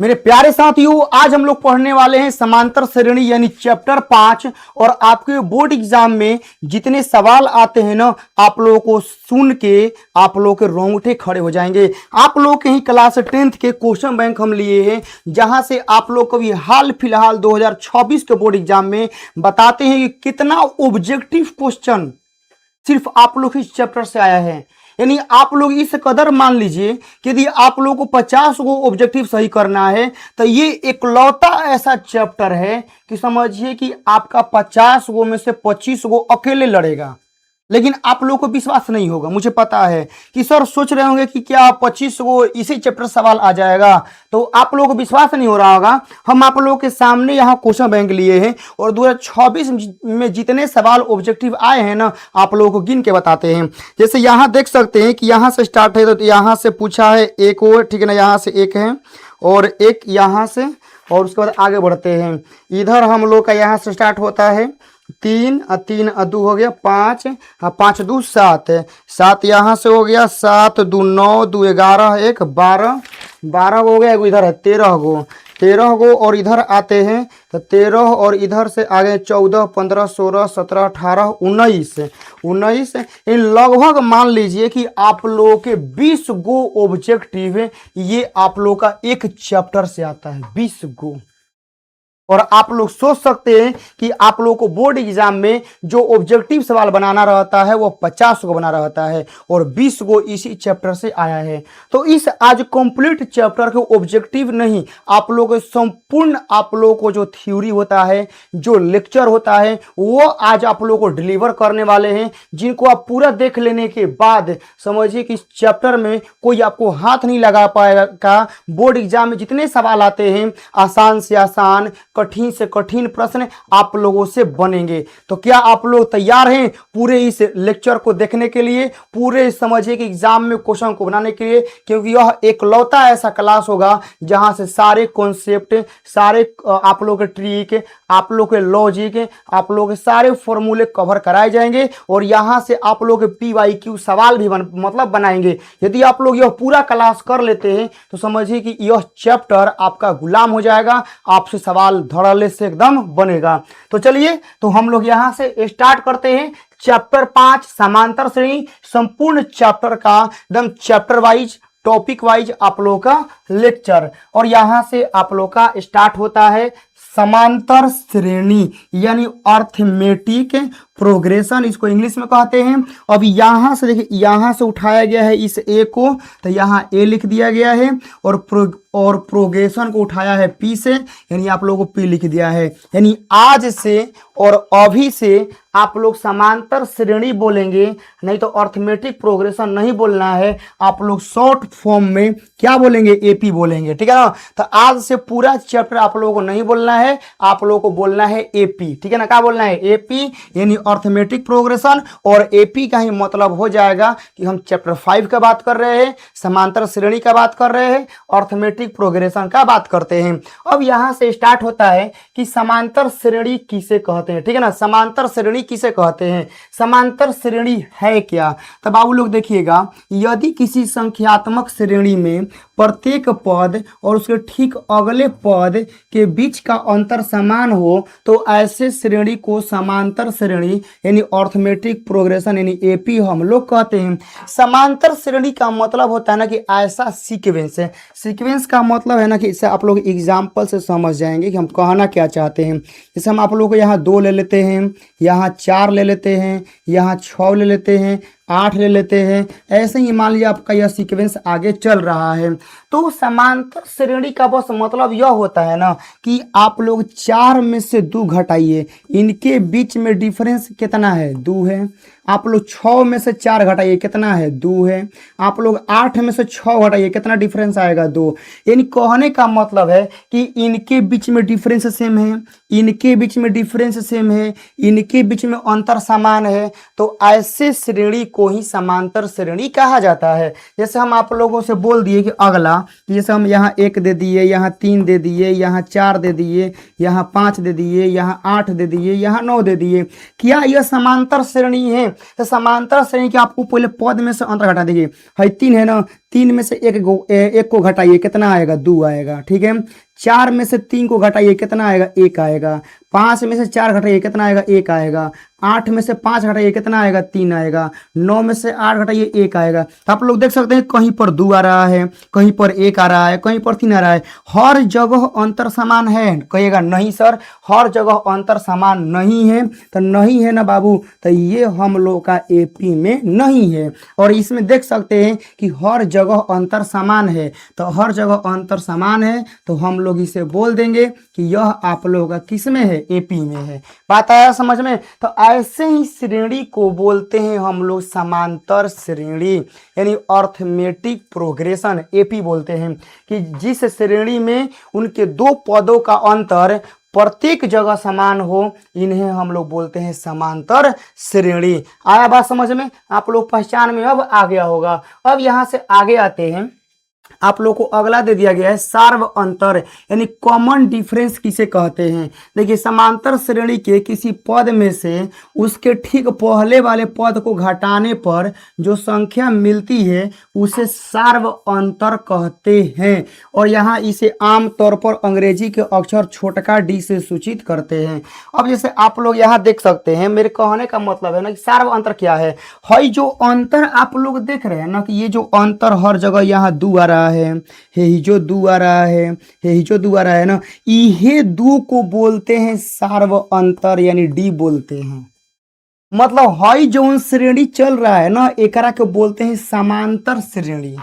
मेरे प्यारे साथियों, आज हम लोग पढ़ने वाले हैं समांतर श्रेणी यानी चैप्टर 5। और आपके बोर्ड एग्जाम में जितने सवाल आते हैं ना, आप लोगों को सुन के आप लोगों के रोंगटे खड़े हो जाएंगे। आप लोग के ही क्लास 10th के क्वेश्चन बैंक हम लिए हैं, जहां से आप लोग को भी हाल फिलहाल 2026 के बोर्ड एग्जाम में बताते हैं कि कितना ऑब्जेक्टिव क्वेश्चन सिर्फ आप लोग इस चैप्टर से आया है। यानी आप लोग इस कदर मान लीजिए कि यदि आप लोगों को 50 गो ऑब्जेक्टिव सही करना है तो ये इकलौता ऐसा चैप्टर है कि समझिए कि आपका 50 गो में से 25 गो अकेले लड़ेगा। लेकिन आप लोगों को विश्वास नहीं होगा, मुझे पता है कि सर सोच रहे होंगे कि क्या 25 गो इसी चैप्टर सवाल आ जाएगा, तो आप लोगों को विश्वास नहीं हो रहा होगा। हम आप लोगों के सामने यहाँ क्वेश्चन बैंक लिए हैं और 2026 में जितने सवाल ऑब्जेक्टिव आए हैं ना, आप लोगों को गिन के बताते हैं। जैसे यहाँ देख सकते हैं कि यहाँ से स्टार्ट है, तो यहाँ से पूछा है एक और, ठीक है ना, यहाँ से एक है और एक यहाँ से, और उसके बाद आगे बढ़ते हैं। इधर हम लोग का यहाँ से स्टार्ट होता है 3 3 2 हो गया 5, 5 2 7, 7 यहाँ से हो गया, 7 2 9 2 11 1 12, 12 हो गया। इधर है 13 गो और इधर आते हैं तो 13 और इधर से आगे 14 15 16 17 18 19 इन लगभग मान लीजिए कि आप लोगों के 20 गो ऑब्जेक्टिव ये आप लोग का एक चैप्टर से आता है, 20 गो। और आप लोग सोच सकते हैं कि आप लोगों को बोर्ड एग्जाम में जो ऑब्जेक्टिव सवाल बनाना रहता है वो 50 गो बना रहता है और 20 गो इसी चैप्टर से आया है। तो इस आज कंप्लीट चैप्टर के ऑब्जेक्टिव नहीं, आप लोगों को संपूर्ण आप लोगों को जो थ्योरी होता है, जो लेक्चर होता है, वो आज आप लोगों को डिलीवर करने वाले हैं, जिनको आप पूरा देख लेने के बाद समझिए कि इस चैप्टर में कोई आपको हाथ नहीं लगा पाएगा। बोर्ड एग्जाम में जितने सवाल आते हैं, आसान से आसान, कठिन से कठिन प्रश्न आप लोगों से बनेंगे। तो क्या आप लोग तैयार हैं पूरे इस लेक्चर को देखने के लिए, पूरे समझिए कि एग्जाम में क्वेश्चन को बनाने के लिए? क्योंकि यह एकलौता ऐसा क्लास होगा जहां से सारे कॉन्सेप्ट, सारे आप लोग के ट्रिक, आप लोग के लॉजिक, आप लोग के सारे फॉर्मूले कवर कराए जाएंगे और यहां से आप लोग के PYQ सवाल भी बनाएंगे। यदि आप लोग यह पूरा क्लास कर लेते हैं तो समझिए कि यह चैप्टर आपका गुलाम हो जाएगा, आपसे सवाल धड़ल्ले से एकदम बनेगा। तो चलिए, तो हम लोग यहां से स्टार्ट करते हैं चैप्टर 5 समांतर श्रेणी। संपूर्ण चैप्टर का एकदम चैप्टर वाइज, टॉपिक वाइज आप लोगों का लेक्चर। और यहां से आप लोग का स्टार्ट होता है समांतर श्रेणी यानी अर्थमेटिक प्रोग्रेशन, इसको इंग्लिश में कहते हैं। अब यहां से देखिए, यहां से उठाया गया है इस ए को, तो यहां ए लिख दिया गया है और प्रोग्रेशन को उठाया है पी से, यानी आप लोगों को पी लिख दिया है। यानी आज से और अभी से आप लोग समांतर श्रेणी बोलेंगे, नहीं तो अर्थमेटिक प्रोग्रेशन नहीं बोलना है। आप लोग शॉर्ट फॉर्म में क्या बोलेंगे? AP बोलेंगे, ठीक है ना। तो आज से पूरा चैप्टर आप लोगों को नहीं बोलना है, आप लोगों को बोलना है AP, ठीक है ना। क्या बोलना है? AP यानी अर्थमेटिक प्रोग्रेशन। और AP का ही मतलब हो जाएगा कि हम चैप्टर 5 का बात कर रहे हैं, समांतर श्रेणी का बात कर रहे हैं, अर्थमेटिक प्रोग्रेशन का बात करते हैं। अब यहां से स्टार्ट होता है कि समांतर श्रेणी किसे कहते हैं, ठीक है ना। समांतर श्रेणी किसे कहते हैं? समांतर श्रेणी है क्या? तब आप लोग देखिएगा, यदि किसी संख्यात्मक श्रेणी में प्रत्येक पद और उसके ठीक अगले पद के बीच का अंतर समान हो तो ऐसे श्रेणी को समांतर श्रेणी यानी अर्थमेटिक प्रोग्रेशन यानी AP हम लोग कहते हैं। समांतर श्रेणी का मतलब होता है ना कि ऐसा सीक्वेंस है। सीक्वेंस का मतलब है ना कि इसे आप लोग एग्जाम्पल से समझ जाएंगे कि हम कहना क्या चाहते हैं। जैसे हम आप लोग को यहाँ 2 ले लेते हैं, यहाँ 4 ले लेते हैं, यहाँ 6 ले लेते हैं, 8 ले लेते हैं। ऐसे ही मान लीजिए आपका यह सीक्वेंस आगे चल रहा है। तो समांतर श्रेणी का बस मतलब यह होता है ना कि आप लोग 4 में से 2 घटाइए, इनके बीच में डिफरेंस कितना है? 2 है। आप लोग 6 में से 4 घटाइए, कितना है? 2 है। आप लोग 8 में से 6 घटाइए, कितना डिफरेंस आएगा? 2। यानी कहने का मतलब है कि इनके बीच में डिफरेंस सेम है, इनके बीच में डिफरेंस सेम है, इनके बीच में अंतर समान है, तो ऐसे श्रेणी को ही समांतर श्रेणी कहा जाता है। जैसे हम आप लोगों से बोल दिए कि अगला, जैसे हम यहाँ 1 दे दिए, यहाँ 3 दे दिए, यहाँ 4 दे दिए, यहाँ 5 दे दिए, यहाँ 8 दे दिए, यहाँ 9 दे दिए, क्या यह समांतर श्रेणी है? तो समांतर श्रेणी के आपको पहले पद में से अंतर घटा दीजिए। है 3 है ना, 3 में से एक को घटाइए, कितना आएगा? 2 आएगा। ठीक है, 4 में से 3 को घटाइए, कितना आएगा? 1 आएगा। 5 में से 4 घटाइए, कितना आएगा? 1 आएगा। 8 में से 5 घटाइए, कितना आएगा? 3 आएगा। 9 में से 8 घटाइए, 1 आएगा। तो आप लोग देख सकते हैं कहीं पर 2 आ रहा है, कहीं पर 1 आ रहा है, कहीं पर 3 आ रहा है। हर जगह अंतर समान है? कहिएगा नहीं सर, हर जगह अंतर समान नहीं है। तो नहीं है ना बाबू, तो ये हम लोग का एपी में नहीं है। और इसमें देख सकते हैं कि हर जगह अंतर समान है। तो हर जगह अंतर समान है तो हम लोग इसे बोल देंगे कि यह आप लोगों का किस में है? एपी में है। बात आया समझ में? तो ऐसे ही श्रेणी को बोलते हैं हम लोग समांतर श्रेणी, यानी अर्थमेटिक प्रोग्रेशन, एपी बोलते हैं। कि जिस श्रेणी में उनके दो पदों का अंतर प्रत्येक जगह समान हो, इन्हें हम लोग बोलते हैं समांतर श्रेणी। आया बात समझ में? आप लोग पहचान में अब आ गया होगा। अब यहां से आगे आते हैं, आप लोग को अगला दे दिया गया है सार्व अंतर, यानी कॉमन डिफरेंस किसे कहते हैं। देखिए, समांतर श्रेणी के किसी पद में से उसके ठीक पहले वाले पद को घटाने पर जो संख्या मिलती है उसे सार्व अंतर कहते हैं। और यहाँ इसे आमतौर पर अंग्रेजी के अक्षर छोटका डी से सूचित करते हैं। अब जैसे आप लोग यहाँ देख सकते हैं, मेरे कहने का मतलब है ना कि सार्व अंतर क्या है। जो अंतर आप लोग देख रहे हैं ना कि ये जो अंतर हर जगह यहाँ 2 आ रहा है, ही जो 2 आ रहा है, ही जो 2 आ रहा है ना, ये 2 को बोलते हैं सार्व अंतर, यानी डी बोलते हैं। मतलब हई जो श्रेणी चल रहा है ना, एकरा के बोलते हैं समांतर श्रेणी।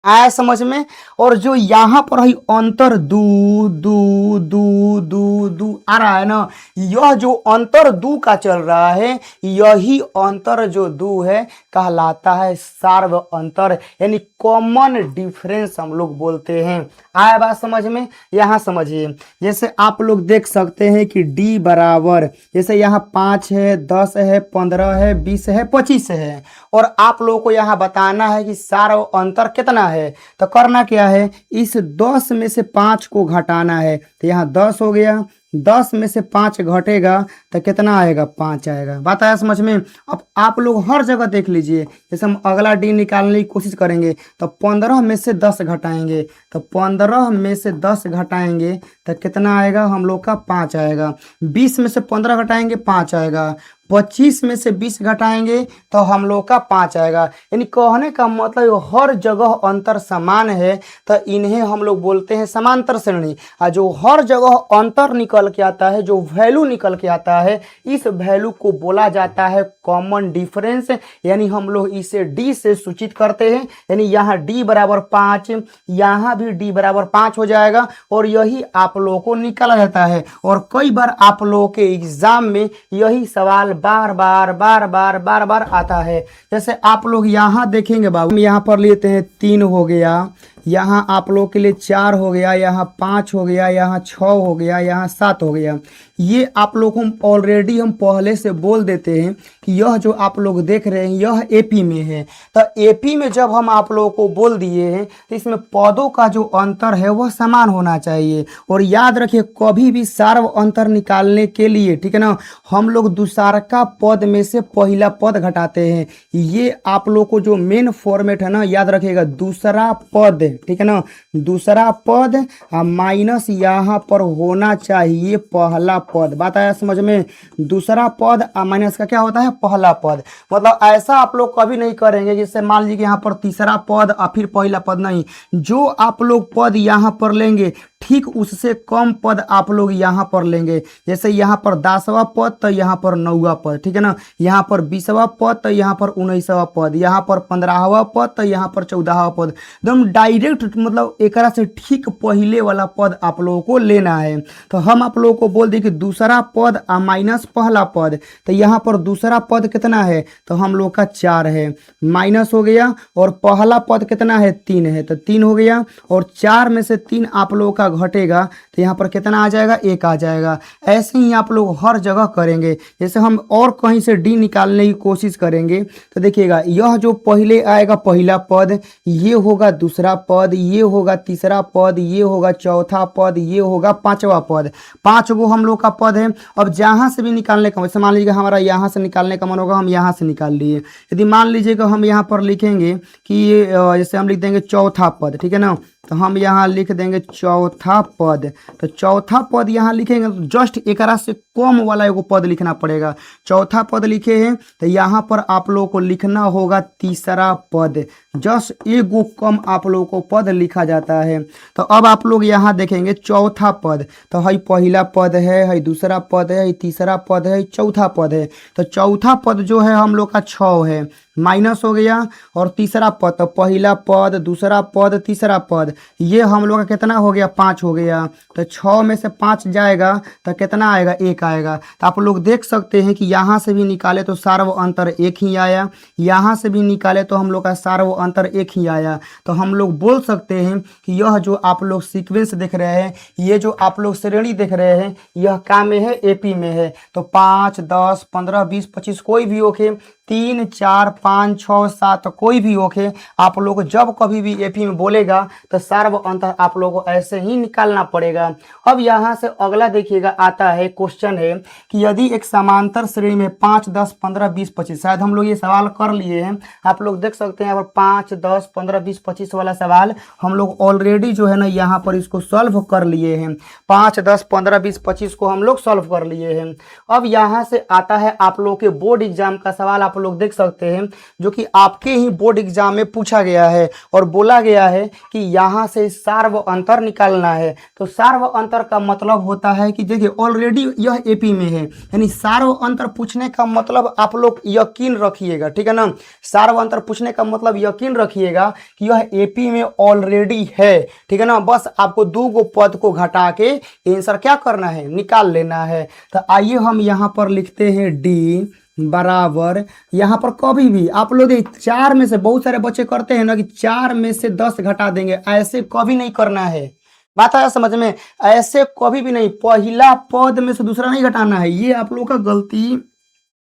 आया समझ में? और जो यहाँ पर है अंतर 2 2 2 2 2 आ रहा है ना, यह जो अंतर 2 का चल रहा है, यही अंतर जो 2 है कहलाता है सार्व अंतर, यानी कॉमन डिफरेंस हम लोग बोलते हैं। आया बात समझ में? यहाँ समझिए, जैसे आप लोग देख सकते हैं कि d बराबर, जैसे यहाँ 5 है, 10 है, 15 है, 20 है, 25 है, और आप लोगों को यहाँ बताना है कि सार्व अंतर कितना है। तो करना क्या है, इस 10 में से 5 को घटाना है। तो यहाँ 10 हो गया, 10 में से 5 घटेगा तो कितना आएगा? 5 आएगा। बात आया समझ में? अब आप लोग हर जगह देख लीजिए, जैसे हम अगला डी निकालने की कोशिश करेंगे तो 15 में से 10 घटाएंगे, तो 15 में से 10 घटाएंगे तो कितना आएगा? हम लोग का 5 आएगा। 20 में से 15 घटाएंगे, 5 आएगा। 25 में से 20 घटाएंगे तो हम लोग का 5 आएगा। यानी कहने का मतलब हर जगह अंतर समान है तो इन्हें हम लोग बोलते हैं समांतर श्रेणी। और जो हर जगह अंतर निकल के आता है, जो वैल्यू निकल के आता है, इस वैल्यू को बोला जाता है कॉमन डिफरेंस, यानी हम लोग इसे डी से सूचित करते हैं। यानी यहाँ डी बराबर 5, यहाँ भी डी बराबर 5 हो जाएगा, और यही आप लोगों को निकाला जाता है। और कई बार आप लोगों के एग्जाम में यही सवाल बार बार आता है। जैसे आप लोग यहाँ देखेंगे बाबू, यहाँ पर लेते हैं 3 हो गया, यहाँ आप लोग के लिए 4 हो गया, यहाँ 5 हो गया, यहाँ 6 हो गया, यहाँ 7 हो गया। ये आप लोग हम ऑलरेडी हम पहले से बोल देते हैं कि यह जो आप लोग देख रहे हैं यह एपी में है। तो एपी में जब हम आप लोगों को बोल दिए हैं तो इसमें पदों का जो अंतर है वह समान होना चाहिए। और याद रखिए, कभी भी सार्व अंतर निकालने के लिए, ठीक है ना, हम लोग दूसरा पद में से पहला पद घटाते हैं। ये आप लोग को जो मेन फॉर्मेट है ना, याद रखिएगा, दूसरा पद, ठीक है ना, दूसरा पद माइनस यहाँ पर होना चाहिए पहला पद। बात आया समझ में? दूसरा पद माइनस का क्या होता है? पहला पद। मतलब ऐसा आप लोग कभी नहीं करेंगे जैसे मान लीजिए कि यहाँ पर तीसरा पद और फिर पहला पद, नहीं। जो आप लोग पद यहाँ पर लेंगे ठीक उससे कम पद आप लोग यहाँ पर लेंगे। जैसे यहाँ पर 10वां पद तो यहाँ पर 9वां पद, ठीक है ना, यहाँ पर 20वां पद तो यहाँ पर 19वां पद, यहाँ पर 15वां पद तो यहाँ पर 14वां पद। एकदम डायरेक्ट, मतलब एक से ठीक पहले वाला पद आप लोगों को लेना है। तो हम आप लोगों को बोल दें कि दूसरा पद माइनस पहला पद, तो यहाँ पर दूसरा पद कितना है? तो हम लोग का 4 है, माइनस हो गया, और पहला पद कितना है? 3 है, तो 3 हो गया, और 4 में से 3 आप लोगों का घटेगा तो यहाँ पर कितना आ जाएगा, 1 आ जाएगा। ऐसे ही आप लोग हर जगह करेंगे। जैसे हम और कहीं से डी निकालने की कोशिश करेंगे तो देखिएगा, यह जो पहले आएगा पहला पद, ये होगा दूसरा पद, ये होगा तीसरा पद, ये होगा चौथा पद, ये होगा पांचवा पद। 5 गो हम लोग का पद है। अब जहाँ से भी निकालने का, जैसे मान लीजिएगा हमारा यहाँ से निकालने का मन होगा, हम यहाँ से निकाल लिए। यदि मान लीजिएगा हम यहाँ पर लिखेंगे कि ये जैसे हम लिख देंगे चौथा पद, ठीक है ना, तो हम यहाँ लिख देंगे चौथा पद। तो चौथा पद यहाँ लिखेंगे तो जस्ट एकरा से कम वाला एगो पद लिखना पड़ेगा। चौथा पद लिखे हैं तो यहाँ पर आप लोगों को लिखना होगा तीसरा पद। जस्ट एगो कम आप लोगों को पद लिखा जाता है। तो अब आप लोग यहाँ देखेंगे चौथा पद, तो है पहला पद है दूसरा पद है, तीसरा पद है, चौथा पद है। तो चौथा पद जो है हम लोग का 6 है, माइनस हो गया। और तीसरा पद, तो पहला पद, दूसरा पद, तीसरा पद, ये हम लोग का कितना हो गया, 5 हो गया। तो 6 में से 5 जाएगा तो कितना आएगा, 1 आएगा। तो आप लोग देख सकते हैं कि यहाँ से भी निकाले तो सार्व अंतर 1 ही आया, यहाँ से भी निकाले तो हम लोग का सार्व अंतर 1 ही आया। तो हम लोग बोल सकते हैं कि यह जो आप लोग सीक्वेंस देख रहे हैं, ये जो आप लोग श्रेणी देख रहे हैं, यह क्या में है, एपी में है। तो 5, 10, 15, 20, 25 कोई भी ओके, 3, 4, 5, 6, 7 कोई भी ओके, आप लोग जब कभी भी एपी में बोलेगा तो सार्व अंतर आप लोगों को ऐसे ही निकालना पड़ेगा। अब यहाँ से अगला देखिएगा आता है, क्वेश्चन है कि यदि एक समांतर श्रेणी में 5, 10, 15, 20, 25, शायद हम लोग ये सवाल कर लिए हैं, आप लोग देख सकते हैं। यहाँ पर 5, 10, 15, 20, 25 वाला सवाल हम लोग ऑलरेडी जो है ना यहाँ पर इसको सॉल्व कर लिए हैं। 5, 10, 15, 20, 25 को हम लोग सॉल्व कर लिए हैं। अब यहाँ से आता है आप लोग के बोर्ड एग्जाम का सवाल, आप लोग देख सकते हैं, जो कि आपके ही बोर्ड एग्जाम में पूछा गया है और बोला गया है कि यहाँ से सार्व अंतर निकालना है। तो सार्व अंतर का मतलब होता है कि देखिए ऑलरेडी यह एपी में है, यानी सार्व अंतर पूछने का मतलब आप लोग यकीन रखिएगा, ठीक है ना। सार्व अंतर पूछने का मतलब यकीन रखिएगा कि यह एपी में ऑलरेडी है, ठीक है ना। बस आपको 2 गो पद को घटा के आंसर क्या करना है, निकाल लेना है। तो आइए हम यहाँ पर लिखते हैं डी बराबर, यहाँ पर कभी भी आप लोग 4 में से, बहुत सारे बच्चे करते हैं ना कि 4 में से 10 घटा देंगे, ऐसे कभी नहीं करना है। बात आया समझ में, ऐसे कभी भी नहीं। पहला पद में से दूसरा नहीं घटाना है, ये आप लोगों का गलती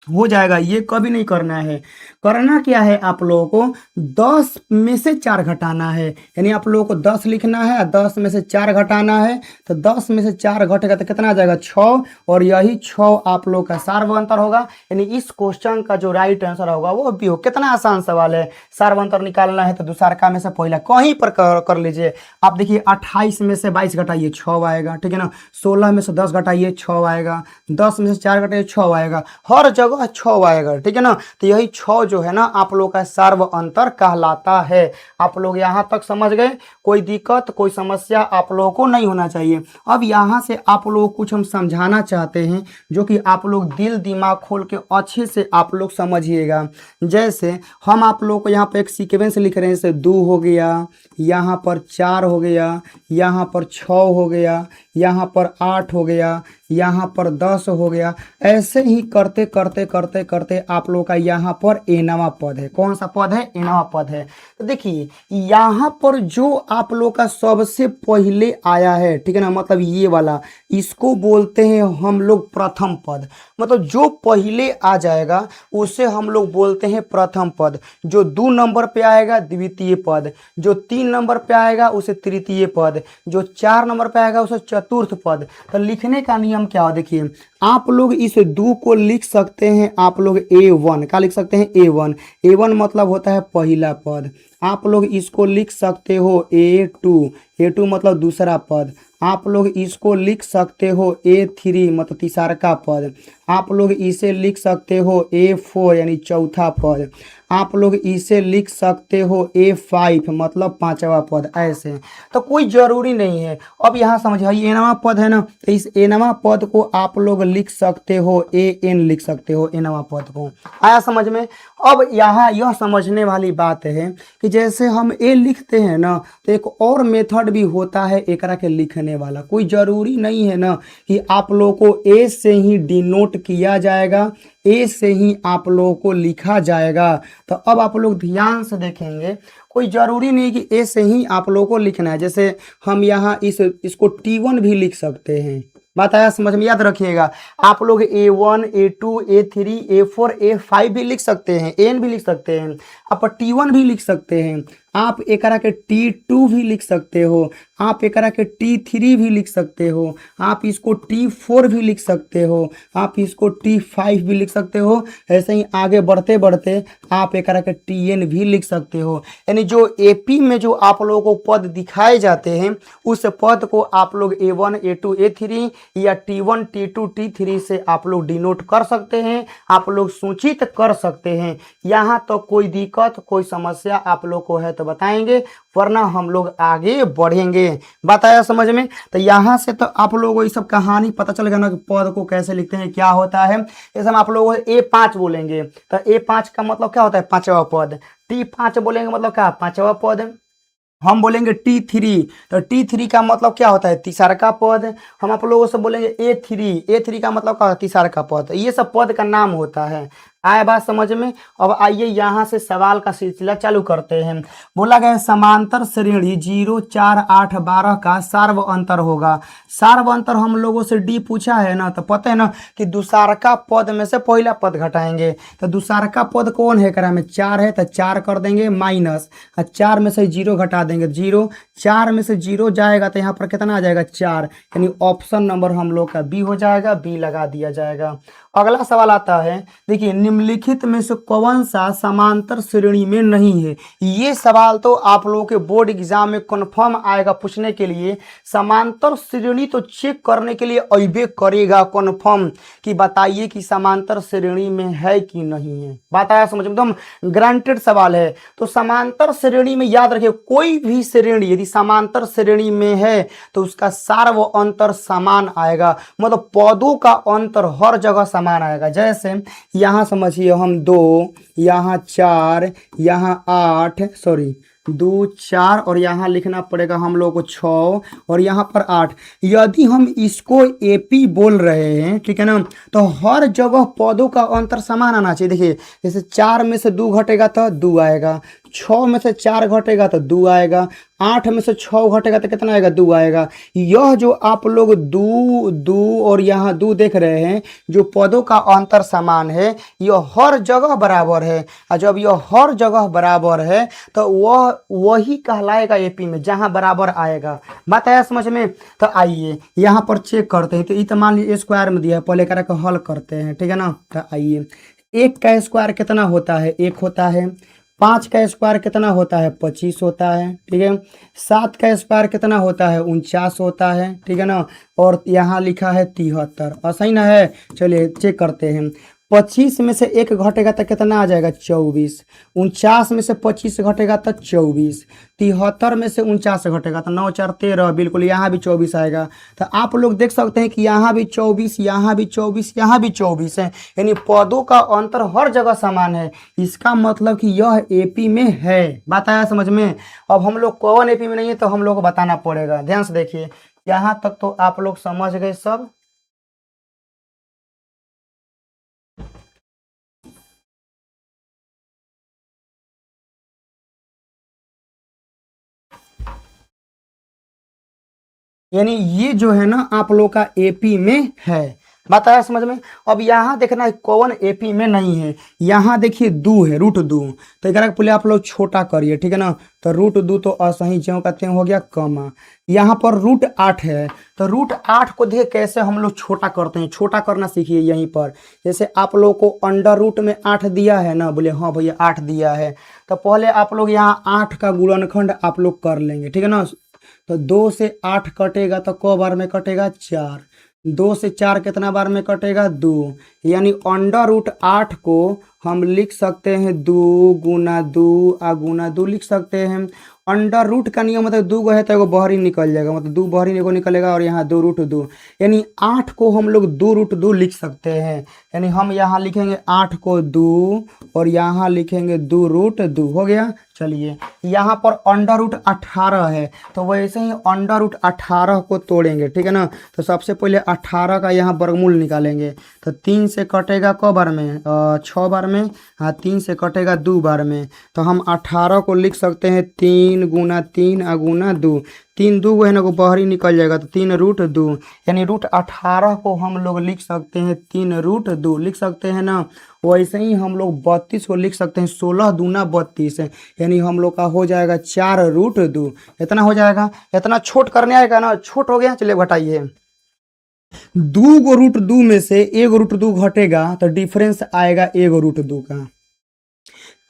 हो जाएगा, ये कभी नहीं करना है। करना क्या है, आप लोगों को 10 में से 4 घटाना है, यानी आप लोगों को 10 लिखना है, 10 में से 4 घटाना है। तो 10 में से 4 घटेगा तो कितना आ जाएगा, 6, और यही 6 आप लोग का सार्व अंतर होगा। यानी इस क्वेश्चन का जो राइट आंसर होगा वो भी हो। कितना आसान सवाल है, सार्व अंतर निकालना है तो दूसरा में से पहला कहीं पर कर लीजिए। आप देखिए 28 में से 22 घटाइए, 6 आएगा, ठीक है ना। 16 में से 10 घटाइए, 6 आएगा। 10 में से 4 घटाइए, 6 आएगा। हर जगह 6 आएगा, ठीक है ना। तो यही 6 जो है ना आप लोग का सार्व अंतर कहलाता है। आप लोग यहाँ तक समझ गए, कोई दिक्कत कोई समस्या आप लोगों को नहीं होना चाहिए। अब यहाँ से आप लोग कुछ हम समझाना चाहते हैं, जो कि आप लोग दिल दिमाग खोल के अच्छे से आप लोग समझिएगा। जैसे हम आप लोग को यहाँ पर एक सीक्वेंस लिख रहे हैं, जैसे 2 हो गया, यहाँ पर 4 हो गया, यहाँ पर 6 हो गया, यहाँ पर 8 हो गया, यहाँ पर 10 हो गया। ऐसे ही करते करते करते करते आप लोग का यहाँ पर एनवा पद है। कौन सा पद है, एनवा पद है। तो देखिए यहाँ पर जो आप लोग का सबसे पहले आया है, ठीक है ना, मतलब ये वाला, इसको बोलते हैं हम लोग प्रथम पद। मतलब जो पहले आ जाएगा उसे हम लोग बोलते हैं प्रथम पद। जो 2 नंबर पे आएगा द्वितीय पद, जो 3 नंबर पे आएगा उसे तृतीय पद, जो 4 नंबर पे आएगा उसे चतुर्थ पद। तो लिखने का नियम क्या हो, देखिए आप लोग इस 2 को लिख सकते हैं, आप लोग A1 का लिख सकते हैं, A1। A1 मतलब होता है पहला पद। आप लोग इसको लिख सकते हो A2, A2 मतलब दूसरा पद। आप लोग इसको लिख सकते हो A3 मतलब तीसरा का पद। आप लोग इसे लिख सकते हो A4 यानी चौथा पद। आप लोग इसे लिख सकते हो A5 मतलब 5वां पद। ऐसे तो कोई ज़रूरी नहीं है। अब यहाँ समझिए एनवा पद है ना, तो इस एनवा पद को आप लोग लिख सकते हो AN, लिख सकते हो एनवा पद को। आया समझ में। अब यहाँ यह समझने वाली बात है कि जैसे हम A लिखते हैं ना, तो एक और मेथड भी होता है एकरा के लिखने वाला। कोई ज़रूरी नहीं है ना कि आप लोग को A से ही डिनोट किया जाएगा, A से ही आप लोगों को लिखा जाएगा। तो अब आप लोग ध्यान से देखेंगे, कोई ज़रूरी नहीं कि ए से ही आप लोगों को लिखना है। जैसे हम यहाँ इसको T1 भी लिख सकते हैं। बात आया समझ में? याद रखिएगा, आप लोग A1 A2 A3 A4 A5 भी लिख सकते हैं, एन भी लिख सकते हैं, आप T1 भी लिख सकते हैं, आप एकरा के T2 भी लिख सकते हो, आप एकरा के T3 भी लिख सकते हो, आप इसको T4 भी लिख सकते हो, आप इसको T5 भी लिख सकते हो। ऐसे ही आगे बढ़ते बढ़ते आप एकरा के TN भी लिख सकते हो। यानी जो AP में जो आप लोगों को पद दिखाए जाते हैं उस पद को आप लोग A1 A2 A3 या T1 T2 T3 से आप लोग डिनोट कर सकते हैं, आप लोग सूचित कर सकते हैं। यहाँ तो कोई दिक्कत कोई समस्या आप लोग को है तो बताएंगे, वरना हम लोग आगे बढ़ेंगे। बताया समझ में? तो यहाँ से तो आप लोगों को ये सब कहानी पता चल गया ना कि पद को कैसे लिखते हैं, क्या होता है। जैसे हम आप लोगों को A5 बोलेंगे तो A5 का मतलब क्या होता है? पांचवा पद। T5 बोलेंगे मतलब क्या? पांचवा पद। हम बोलेंगे T3 तो T3 का मतलब क्या होता है? तीसरा का पद। हम आप लोगों से बोलेंगे A3 का मतलब क्या होता है? तीसरा का पद। ये सब पद का नाम होता है। आया बात समझ में? अब आइए यहाँ से सवाल का सिलसिला चालू करते हैं। बोला गया समांतर श्रेणी 0 4 8 12 का सार्व अंतर होगा। सार्व अंतर हम लोगों से डी पूछा है ना, तो पता है ना कि दूसरा पद में से पहला पद घटाएंगे। तो दूसरा पद कौन है? करा में 4 है तो 4 कर देंगे माइनस, 4 में से 0 घटा देंगे 0, 4 में से 0 जाएगा तो यहाँ पर कितना आ जाएगा? 4। यानी ऑप्शन नंबर हम लोग का बी हो जाएगा, बी लगा दिया जाएगा। अगला सवाल आता है, देखिए निम्नलिखित में से कौन सा समांतर श्रेणी में नहीं है? ये सवाल तो आप लोगों के बोर्ड एग्जाम में कन्फर्म आएगा पूछने के लिए। समांतर श्रेणी तो चेक करने के लिए अबे करेगा कन्फर्म कि बताइए कि समांतर श्रेणी में है कि नहीं है। बात आया समझ में? एकदम ग्रांटेड सवाल है। तो समांतर श्रेणी में याद रखिए, कोई भी श्रेणी यदि समांतर श्रेणी में है तो उसका सार्व अंतर समान आएगा, मतलब पदों का अंतर हर जगह समान आएगा। जैसे यहाँ समझिए हम 2, यहाँ 4, यहाँ 8, सॉरी 2 4 और यहाँ लिखना पड़ेगा हम लोग को 6 और यहाँ पर 8। यदि हम इसको AP बोल रहे हैं, ठीक है ना, तो हर जगह पदों का अंतर समान आना चाहिए। देखिए जैसे 4 में से 2 घटेगा तो 2 आएगा, 6 में से 4 घटेगा तो 2 आएगा, 8 में से 6 घटेगा तो कितना आएगा? 2 आएगा। यह जो आप लोग 2 2 और यहाँ 2 देख रहे हैं, जो पदों का अंतर समान है, यह हर जगह बराबर है। और जब यह हर जगह बराबर है तो वही कहलाएगा AP में, जहाँ बराबर आएगा। बात आया समझ में? तो आइए यहाँ पर चेक करते हैं। तो ये तो मान लीजिए स्क्वायर में दिया है, पहले करा के हल करते हैं, ठीक है ना। तो आइए 1 का स्क्वायर कितना होता है? 1 होता है। 5 का स्क्वायर कितना होता है? 25 होता है, ठीक है। 7 का स्क्वायर कितना होता है? 49 होता है, ठीक है ना। और यहाँ लिखा है 73, ऐसा ही ना है? चलिए चेक करते हैं। 25 में से 1 घटेगा तो कितना आ जाएगा? 24। 49 में से 25 घटेगा तो 24। 73 में से 49 घटेगा तो 9 4 13, बिल्कुल यहाँ भी 24 आएगा। तो आप लोग देख सकते हैं कि यहाँ भी 24, यहाँ भी 24, यहाँ भी 24 है। यानी पदों का अंतर हर जगह समान है। इसका मतलब कि यह AP में है। बात आया समझ में? अब हम लोग कौन AP में नहीं है तो हम लोग को बताना पड़ेगा। ध्यान से देखिए, यहाँ तक तो आप लोग समझ गए सब। यानी ये जो है ना आप लोग का AP में है। बताया समझ में? अब यहाँ देखना है कौन AP में नहीं है। यहाँ देखिए 2 है, √2। तो एक पहले आप लोग छोटा करिए, ठीक है ना। तो √2 तो असही ज्यों का त्यों हो गया, कमा। यहाँ पर √8 है, तो √8 को देख कैसे हम लोग छोटा करते हैं। छोटा करना सीखिए यहीं पर। जैसे आप लोग को अंडर रूट में 8 दिया है ना, बोले हाँ भैया 8 दिया है, तो पहले आप लोग यहाँ 8 का गुणनखंड आप लोग कर लेंगे, ठीक है ना। तो 2 से 8 कटेगा तो क बार में कटेगा? 4। 2 से 4 कितना बार में कटेगा? 2। यानी अंडर रूट 8 को हम लिख सकते हैं 2 गुना 2 गुना 2 लिख सकते हैं। अंडर रूट का नियम मतलब दो गो है तो एगो बहरी निकल जाएगा, मतलब दो बहरी एगो निकलेगा और यहाँ 2√2, यानी 8 को हम लोग 2√2 लिख सकते हैं। यानी हम यहाँ लिखेंगे 8 को 2 और यहाँ लिखेंगे 2√2 हो गया। चलिए यहाँ पर अंडर रूट 18 है तो वैसे ही अंडर रूट 18 को तोड़ेंगे, ठीक है ना। तो सबसे पहले 18 का यहाँ वर्गमूल निकालेंगे, तो 3 से कटेगा क बार में 6 बार में, हाँ 3 से कटेगा 2 बार में। तो हम 18 को लिख सकते हैं 3 गुना 3 गुना 2, 3 2 है ना को बाहरी निकल जाएगा तो 3√2, यानी √18 को हम लोग लिख सकते हैं 3√2 लिख सकते हैं ना। वैसे ही हम लोग 32 को लिख सकते हैं 16 दूना 32, यानी हम लोग का हो जाएगा 4√2। इतना हो जाएगा, इतना छोट करने आएगा ना, छोट हो गया। चलिए घटाइए, 2√2 में से 1√2 घटेगा तो डिफरेंस आएगा 1√2 का।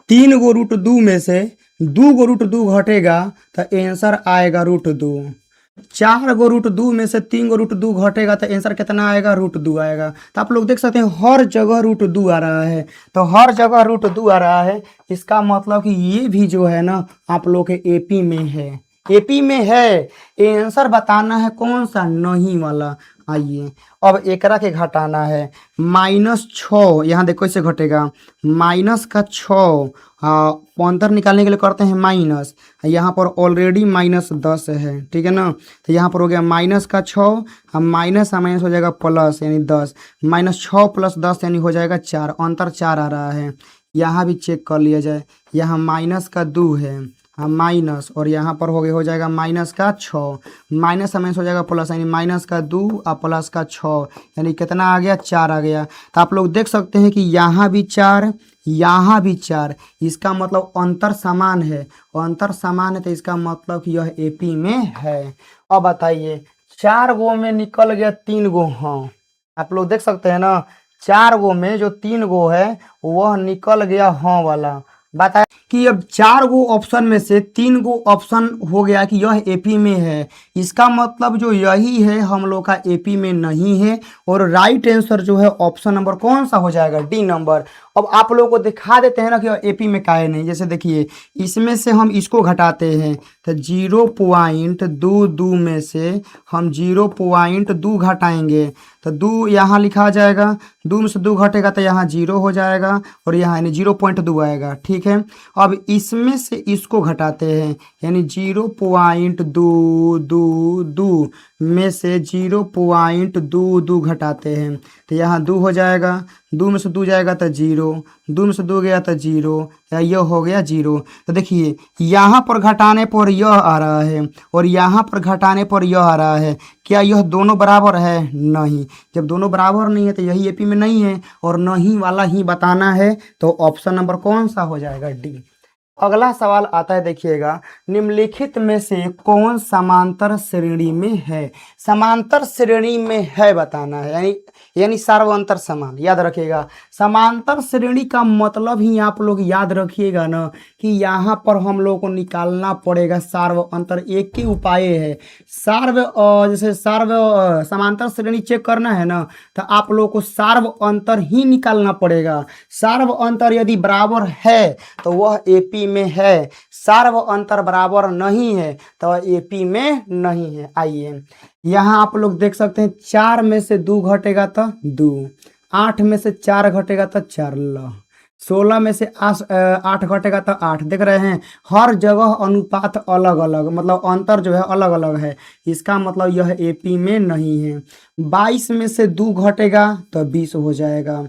3√2 में से 2√2 घटेगा तो आंसर आएगा √2। 4√2 में से 3√2 घटेगा तो आंसर कितना आएगा, √2 आएगा। तो आप लोग देख सकते हैं हर जगह √2 आ रहा है, तो हर जगह √2 आ रहा है। इसका मतलब कि ये भी जो है ना आप लोग के एपी में है, एपी में है। आंसर बताना है कौन सा, नहीं वाला। आइए अब एकरा के घटाना है, -6 यहाँ देखो कैसे घटेगा, माइनस का 6 अंतर निकालने के लिए करते हैं माइनस, यहाँ पर ऑलरेडी -10 है, ठीक है ना। तो यहाँ पर हो गया माइनस का 6, हम माइनस हो जाएगा प्लस यानी 10, -6 + 10 यानी हो जाएगा 4, अंतर 4 आ रहा है। यहाँ भी चेक कर लिया जाए, यहाँ माइनस का 2 है, हाँ माइनस, और यहाँ पर हो जाएगा माइनस का 6, माइनस हो जाएगा प्लस, यानी माइनस का 2 और प्लस का 6, यानी कितना आ गया, 4 आ गया। तो आप लोग देख सकते हैं कि यहाँ भी 4, यहाँ भी 4, इसका मतलब अंतर समान है, और अंतर समान है तो इसका मतलब कि यह एपी में है। अब बताइए 4 गो में निकल गया 3 गो, हाँ आप लोग देख सकते हैं ना 4 गो में जो 3 गो है वह निकल गया हाँ वाला। बताया कि अब 4 गो ऑप्शन में से 3 गो ऑप्शन हो गया कि यह एपी में है, इसका मतलब जो यही है हम लोग का एपी में नहीं है, और राइट आंसर जो है ऑप्शन नंबर कौन सा हो जाएगा, डी नंबर। अब आप लोगों को दिखा देते हैं ना कि एपी में काहे नहीं। जैसे देखिए इसमें से हम इसको घटाते हैं तो 0.22 में से हम 0.2 घटाएंगे तो 2 यहाँ लिखा जाएगा, 2 में से 2 घटेगा तो यहाँ 0 हो जाएगा और यहाँ यानी 0.2 आएगा, ठीक है। अब इसमें से इसको घटाते हैं यानी 0.222 में से 0.22 घटाते हैं तो यहाँ 2 हो जाएगा, 2 में से 2 जाएगा तो 0, 2 में से 2 गया तो 0, या यह हो गया 0। तो देखिए यहाँ पर घटाने पर यह आ रहा है और यहाँ पर घटाने पर यह आ रहा है, क्या यह दोनों बराबर है, नहीं। जब दोनों बराबर नहीं है तो यही एपी में नहीं है, और नहीं वाला ही बताना है, तो ऑप्शन नंबर कौन सा हो जाएगा, डी। अगला सवाल आता है, देखिएगा निम्नलिखित में से कौन समांतर श्रेणी में है। समांतर श्रेणी में है बताना है, यानी सर्वांतर समान। याद रखिएगा समांतर श्रेणी का मतलब ही आप लोग याद रखिएगा ना कि यहाँ पर हम लोग को निकालना पड़ेगा सार्व अंतर। एक ही उपाय है, जैसे समांतर श्रेणी चेक करना है ना तो आप लोग को सार्व अंतर ही निकालना पड़ेगा। सार्व अंतर यदि बराबर है तो वह एपी में है, सार्व अंतर बराबर नहीं है तो एपी में नहीं है। आइए यहाँ आप लोग देख सकते हैं 4 में से 2 घटेगा तो 2, 8 में से 4 घटेगा तो 4, 16 में से 8 घटेगा तो 8। देख रहे हैं हर जगह अनुपात अलग अलग, मतलब अंतर जो है अलग अलग है, इसका मतलब यह एपी में नहीं है। 22 में से 2 घटेगा तो 20 हो जाएगा,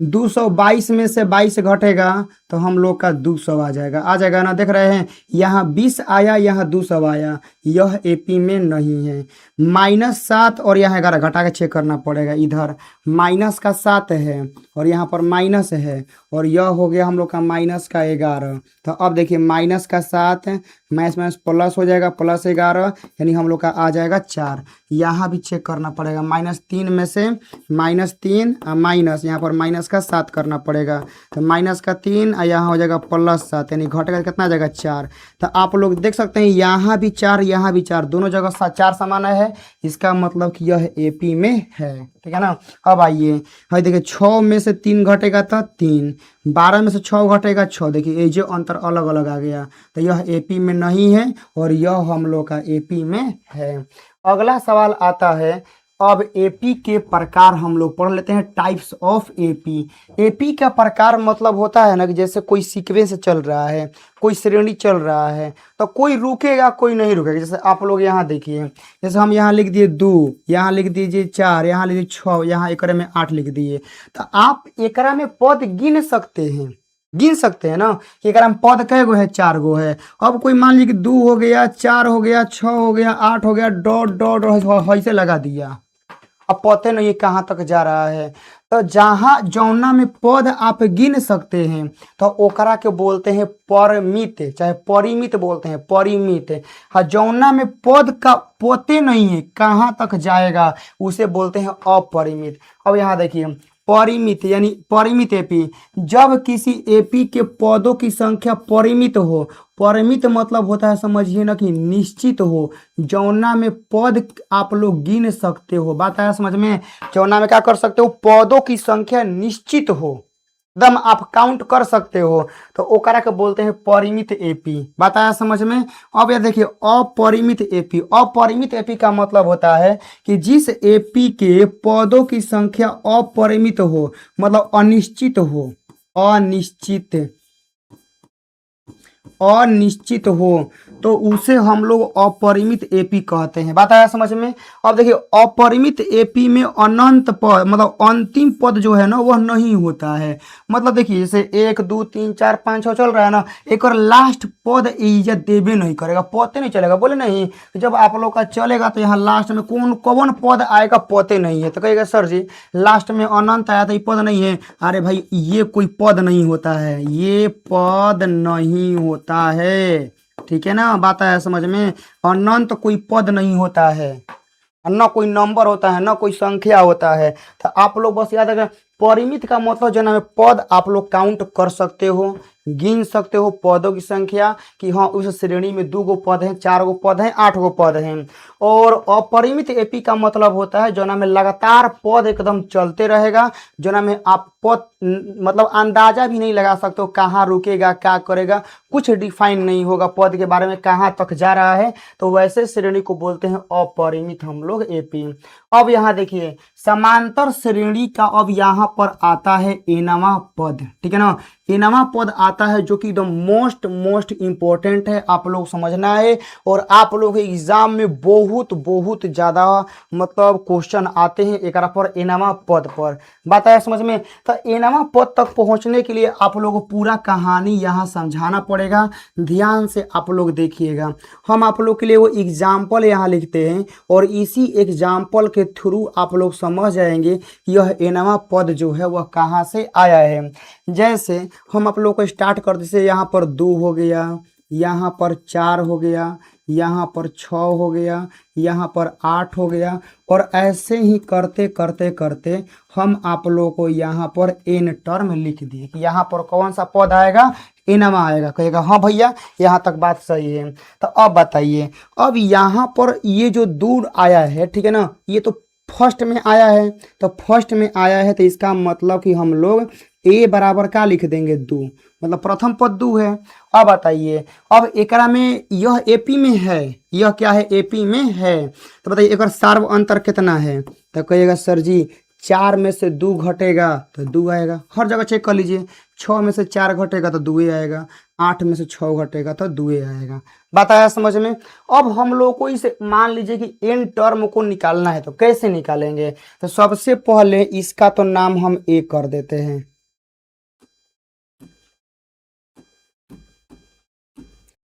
222 में से 22 घटेगा तो हम लोग का 200 आ जाएगा ना। देख रहे हैं यहाँ 20 आया, यहाँ 200 आया, यह एपी में नहीं है। -7 और यहाँ 11 घटा के चेक करना पड़ेगा, इधर माइनस का 7 है और यहाँ पर माइनस है, और यह हो गया हम लोग का माइनस का 11। तो अब देखिए माइनस का 7 माइनस प्लस हो जाएगा, +11 यानी हम लोग का आ जाएगा 4। यहाँ भी चेक करना पड़ेगा, -3 में से -3 माइनस यहाँ पर माइनस का 7 करना पड़ेगा। तो माइनस का 3 और यहाँ हो जाएगा प्लस 7, यानी घटेगा कितना आ जाएगा 4। तो आप लोग देख सकते हैं यहाँ भी 4 यहाँ भी 4, दोनों जगह 4 समान है। इसका मतलब कि यह एपी में है, ठीक है ना। अब आइए भाई देखिए 6 में से 3 घटेगा तो 3, 12 में से 6 घटेगा 6। देखिए ये जो अंतर अलग अलग आ गया, तो यह एपी में नहीं है और यह हम लोग का एपी में है। अगला सवाल आता है, अब एपी के प्रकार हम लोग पढ़ लेते हैं, टाइप्स ऑफ एपी। एपी का प्रकार मतलब होता है ना कि जैसे कोई सीक्वेंस चल रहा है, कोई श्रेणी चल रहा है, तो कोई रुकेगा कोई नहीं रुकेगा। जैसे आप लोग यहाँ देखिए, जैसे हम यहाँ लिख दिए 2, यहाँ लिख दीजिए 4, यहाँ लिख दीजिए 6, यहाँ एकरा में 8 लिख दिए। तो आप एकरा में पद गिन सकते हैं ना कि एकरा में पद कै गो है, 4 गो है। अब कोई मान लीजिए कि 2 हो गया, 4 हो गया, 6 हो गया, 8 हो गया, डॉट डॉट ऐसे लगा दिया, अब पता नहीं कहाँ तक जा रहा है। तो जहाँ जौना में पद आप गिन सकते हैं तो ओकरा के बोलते हैं परिमित, चाहे परिमित बोलते हैं, परिमित। हाँ, जौना में पद का पते नहीं है कहाँ तक जाएगा उसे बोलते हैं अपरिमित। अब यहाँ देखिए परिमित यानी परिमित एपी, जब किसी एपी के पदों की संख्या परिमित हो, परिमित मतलब होता है समझिए ना कि निश्चित हो, जौना में पद आप लोग गिन सकते हो। बात आया समझ में, जौना में क्या कर सकते हो, पदों की संख्या निश्चित हो, एकदम आप काउंट कर सकते हो, तो ओकरा के बोलते हैं परिमित एपी। बात आया समझ में। अब यह देखिए अपरिमित एपी। अपरिमित एपी का मतलब होता है कि जिस एपी के पदों की संख्या अपरिमित हो, मतलब अनिश्चित हो, अनिश्चित हो, तो उसे हम लोग अपरिमित एपी कहते हैं। बात आया समझ में। अब देखिए अपरिमित एपी में अनंत पद मतलब अंतिम पद जो है ना वह नहीं होता है। मतलब देखिए जैसे 1 2 3 4 5 6 चल रहा है ना, एक और लास्ट पद इज्जत देवे नहीं करेगा, पते नहीं चलेगा। बोले नहीं, जब आप लोग का चलेगा तो यहाँ लास्ट में कौन पद आएगा पते नहीं है, तो कहेगा सर जी लास्ट में अनंत आया था ये पद नहीं है। अरे भाई ये कोई पद नहीं होता है, ये पद नहीं होता है, ठीक है ना। बात आया समझ में। अनंत कोई पद नहीं होता है, ना कोई नंबर होता है, ना कोई संख्या होता है। तो आप लोग बस याद रखें, परिमित का मतलब जो है पद आप लोग काउंट कर सकते हो, गिन सकते हो पदों की संख्या कि हाँ उस श्रेणी में 2 गो पद हैं, 4 गो पद हैं, 8 गो पद हैं। और अपरिमित एपी का मतलब होता है जो में लगातार पद एकदम चलते रहेगा, जो में आप पद मतलब अंदाजा भी नहीं लगा सकते हो कहाँ रुकेगा क्या करेगा, कुछ डिफाइन नहीं होगा पद के बारे में कहाँ तक जा रहा है, तो वैसे श्रेणी को बोलते हैं अपरिमित हम लोग एपी। अब यहाँ देखिए समांतर श्रेणी का अब यहाँ पर आता है एनवा पद, ठीक है ना। एनवा पद आता है जो कि एकदम मोस्ट इंपॉर्टेंट है, आप लोग समझना है। और आप लोग एग्जाम में बहुत ज़्यादा मतलब क्वेश्चन आते हैं एक पर एनवा पद पर। बात आया समझ में। तो एनवा पद तक पहुंचने के लिए आप लोग को पूरा कहानी यहाँ समझाना पड़ेगा, ध्यान से आप लोग देखिएगा। हम आप लोग के लिए वो एग्जाम्पल यहाँ लिखते हैं और इसी एग्जाम्पल के थ्रू आप लोग समझ जाएंगे कि यह एनवा पद जो है वह कहाँ से आया है। जैसे हम आप लोग को स्टार्ट करते से यहाँ पर 2 हो गया, यहाँ पर 4 हो गया, यहाँ पर 6 हो गया, यहाँ पर 8 हो गया, और ऐसे ही करते करते करते हम आप लोगों को यहाँ पर एन टर्म लिख दिए कि यहाँ पर कौन सा पद आएगा, एनवा आएगा। कहेगा हाँ भैया यहाँ तक बात सही है। तो अब बताइए, अब यहाँ पर ये जो दूर आया है, ठीक है ना, ये तो फर्स्ट में आया है, तो फर्स्ट में आया है तो इसका मतलब कि हम लोग ए बराबर क्या लिख देंगे 2, मतलब प्रथम पद 2 है। अब बताइए अब एकरा में यह एपी में है, यह क्या है एपी में है, तो बताइए एक सार्व अंतर कितना है, तो कहिएगा सर जी 4 में से 2 घटेगा तो 2 आएगा। हर जगह चेक कर लीजिए, 6 में से 4 घटेगा तो 2 आएगा, 8 में से 6 घटेगा तो 2 आएगा। बात आया समझ में। अब हम लोग को इसे मान लीजिए कि एन टर्म को निकालना है, तो कैसे निकालेंगे, तो सबसे पहले इसका तो नाम हम ए कर देते हैं,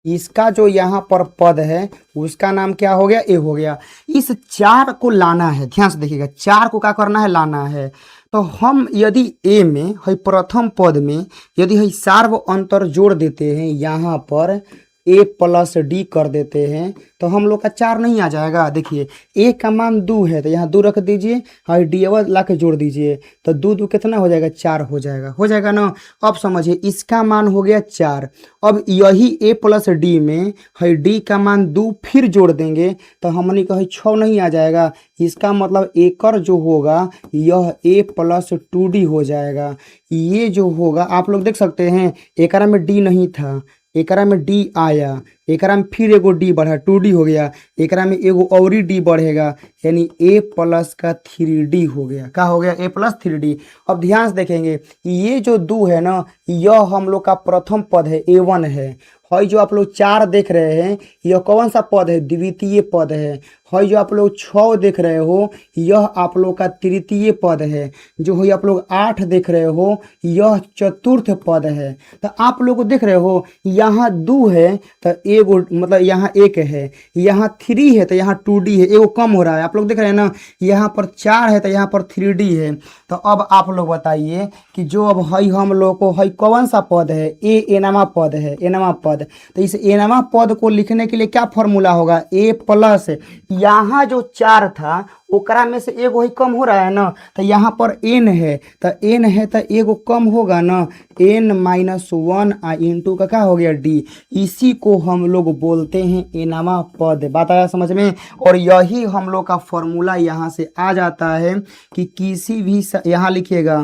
इसका जो यहाँ पर पद है उसका नाम क्या हो गया, ए हो गया। इस 4 को लाना है, ध्यान से देखिएगा, 4 को क्या करना है, लाना है। तो हम यदि ए में है प्रथम पद में यदि है सार्व अंतर जोड़ देते हैं यहाँ पर, ए प्लस डी कर देते हैं तो हम लोग का 4 नहीं आ जाएगा। देखिए ए का मान 2 है तो यहाँ 2 रख दीजिए और डी अवर ला के जोड़ दीजिए तो 2 कितना हो जाएगा, 4 हो जाएगा ना। अब समझिए इसका मान हो गया 4। अब यही ए प्लस डी में है डी का मान 2 फिर जोड़ देंगे तो हमने कही 6 नहीं आ जाएगा। इसका मतलब एकर जो होगा यह ए प्लस 2डी हो जाएगा। ये जो होगा आप लोग देख सकते हैं एकरा में डी नहीं था, एकरा में डी आया, एकरा में फिर एगो डी बढ़ा 2D हो गया, एकरा में एगो और डी बढ़ेगा यानी ए प्लस का 3D हो गया। क्या हो गया, ए प्लस 3D। अब ध्यान से देखेंगे ये जो 2 है ना यह हम लोग का प्रथम पद है, A1 है। हई जो आप लोग 4 देख रहे हैं यह कौन सा पद है, द्वितीय पद है। हई जो आप लोग 6 देख रहे हो यह आप लोग का तृतीय पद है। जो है आप लोग 8 देख रहे हो यह चतुर्थ पद है। तो आप लोग देख रहे हो यहाँ 2 है तो एगो मतलब यहाँ 1 है, यहाँ 3 है तो यहाँ 2D है, एगो कम हो रहा है। आप लोग देख रहे हैं ना यहाँ पर 4 है तो यहाँ पर 3D है। तो अब आप लोग बताइए कि जो अब हई हम लोग को हई कौन सा पद है, एनवा पद है, एनवा पद। तो इस एनवा पद को लिखने के लिए क्या फॉर्मूला होगा, ए प्लस यहाँ जो 4 था ओकरा में से एगो ही कम हो रहा है ना तो यहाँ पर n है तो n है तो एगो कम होगा ना, n-1 इंटू का क्या हो गया d। इसी को हम लोग बोलते हैं एनवा पद। बात आया समझ में। और यही हम लोग का फॉर्मूला यहाँ से आ जाता है कि किसी भी यहाँ लिखिएगा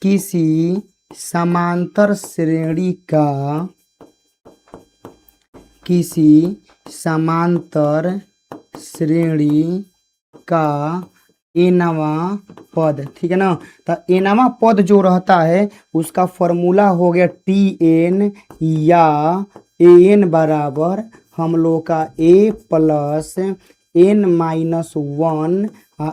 किसी समांतर श्रेणी का, किसी समांतर श्रेणी का एनवा पद, ठीक है ना। तो एनवा पद जो रहता है उसका फॉर्मूला हो गया Tn या An बराबर हम लोग का a प्लस n-1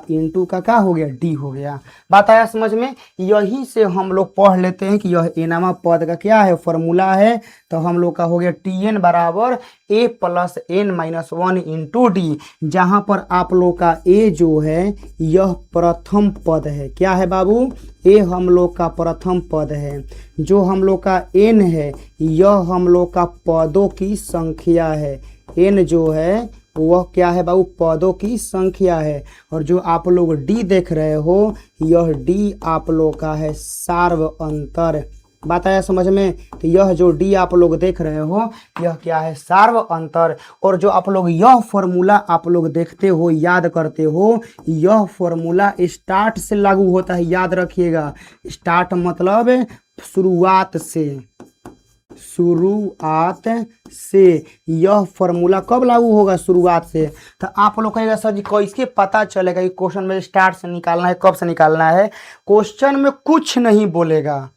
इंटू का क्या हो गया d हो गया। बात आया समझ में। यही से हम लोग पढ़ लेते हैं कि यह एनवा पद का क्या है, फॉर्मूला है। तो हम लोग का हो गया Tn बराबर a plus n-1 into D, जहाँ पर आप लोग का a जो है यह प्रथम पद है। क्या है बाबू, a हम लोग का प्रथम पद है। जो हम लोग का n है यह हम लोग का पदों की संख्या है। n जो है वह क्या है बाबू, पदों की संख्या है। और जो आप लोग डी देख रहे हो यह डी आप लोग का है सार्व अंतर। बात आया समझ में। तो यह जो डी आप लोग देख रहे हो यह क्या है, सार्व अंतर। और जो आप लोग यह फॉर्मूला आप लोग देखते हो, याद करते हो, यह फॉर्मूला स्टार्ट से लागू होता है। याद रखिएगा, स्टार्ट मतलब शुरुआत से, शुरुआत से। यह फॉर्मूला कब लागू होगा, शुरुआत से। तो आप लोग कहेगा सर जी कैसे पता चलेगा कि क्वेश्चन में स्टार्ट से निकालना है, कब से निकालना है। क्वेश्चन में कुछ नहीं बोलेगा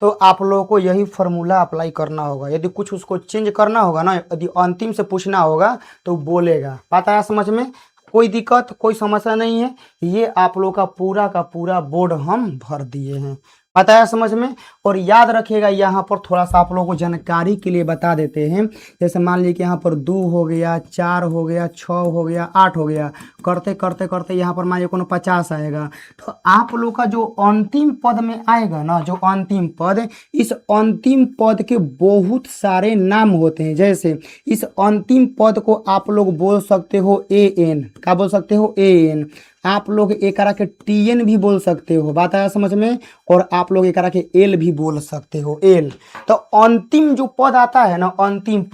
तो आप लोगों को यही फॉर्मूला अप्लाई करना होगा। यदि कुछ उसको चेंज करना होगा ना, यदि अंतिम से पूछना होगा तो बोलेगा। बात आया समझ में। कोई दिक्कत कोई समस्या नहीं है। ये आप लोग का पूरा बोर्ड हम भर दिए हैं। बात आया समझ में। और याद रखिएगा यहाँ पर थोड़ा सा आप लोगों को जानकारी के लिए बता देते हैं। जैसे मान लीजिए कि यहाँ पर 2 हो गया, 4 हो गया, 6 हो गया, 8 हो गया, करते करते करते यहाँ पर मान लीजिए कोनो 50 आएगा। तो आप लोग का जो अंतिम पद में आएगा ना, जो अंतिम पद, इस अंतिम पद के बहुत सारे नाम होते हैं। जैसे इस अंतिम पद को आप लोग बोल सकते हो an। क्या बोल सकते हो, an। आप लोग एकरा के Tn भी बोल सकते हो। बात आया समझ में। और आप लोग एकरा के L भी बोल सकते हो, L। तो अंतिम जो पद आता है ना, अंतिम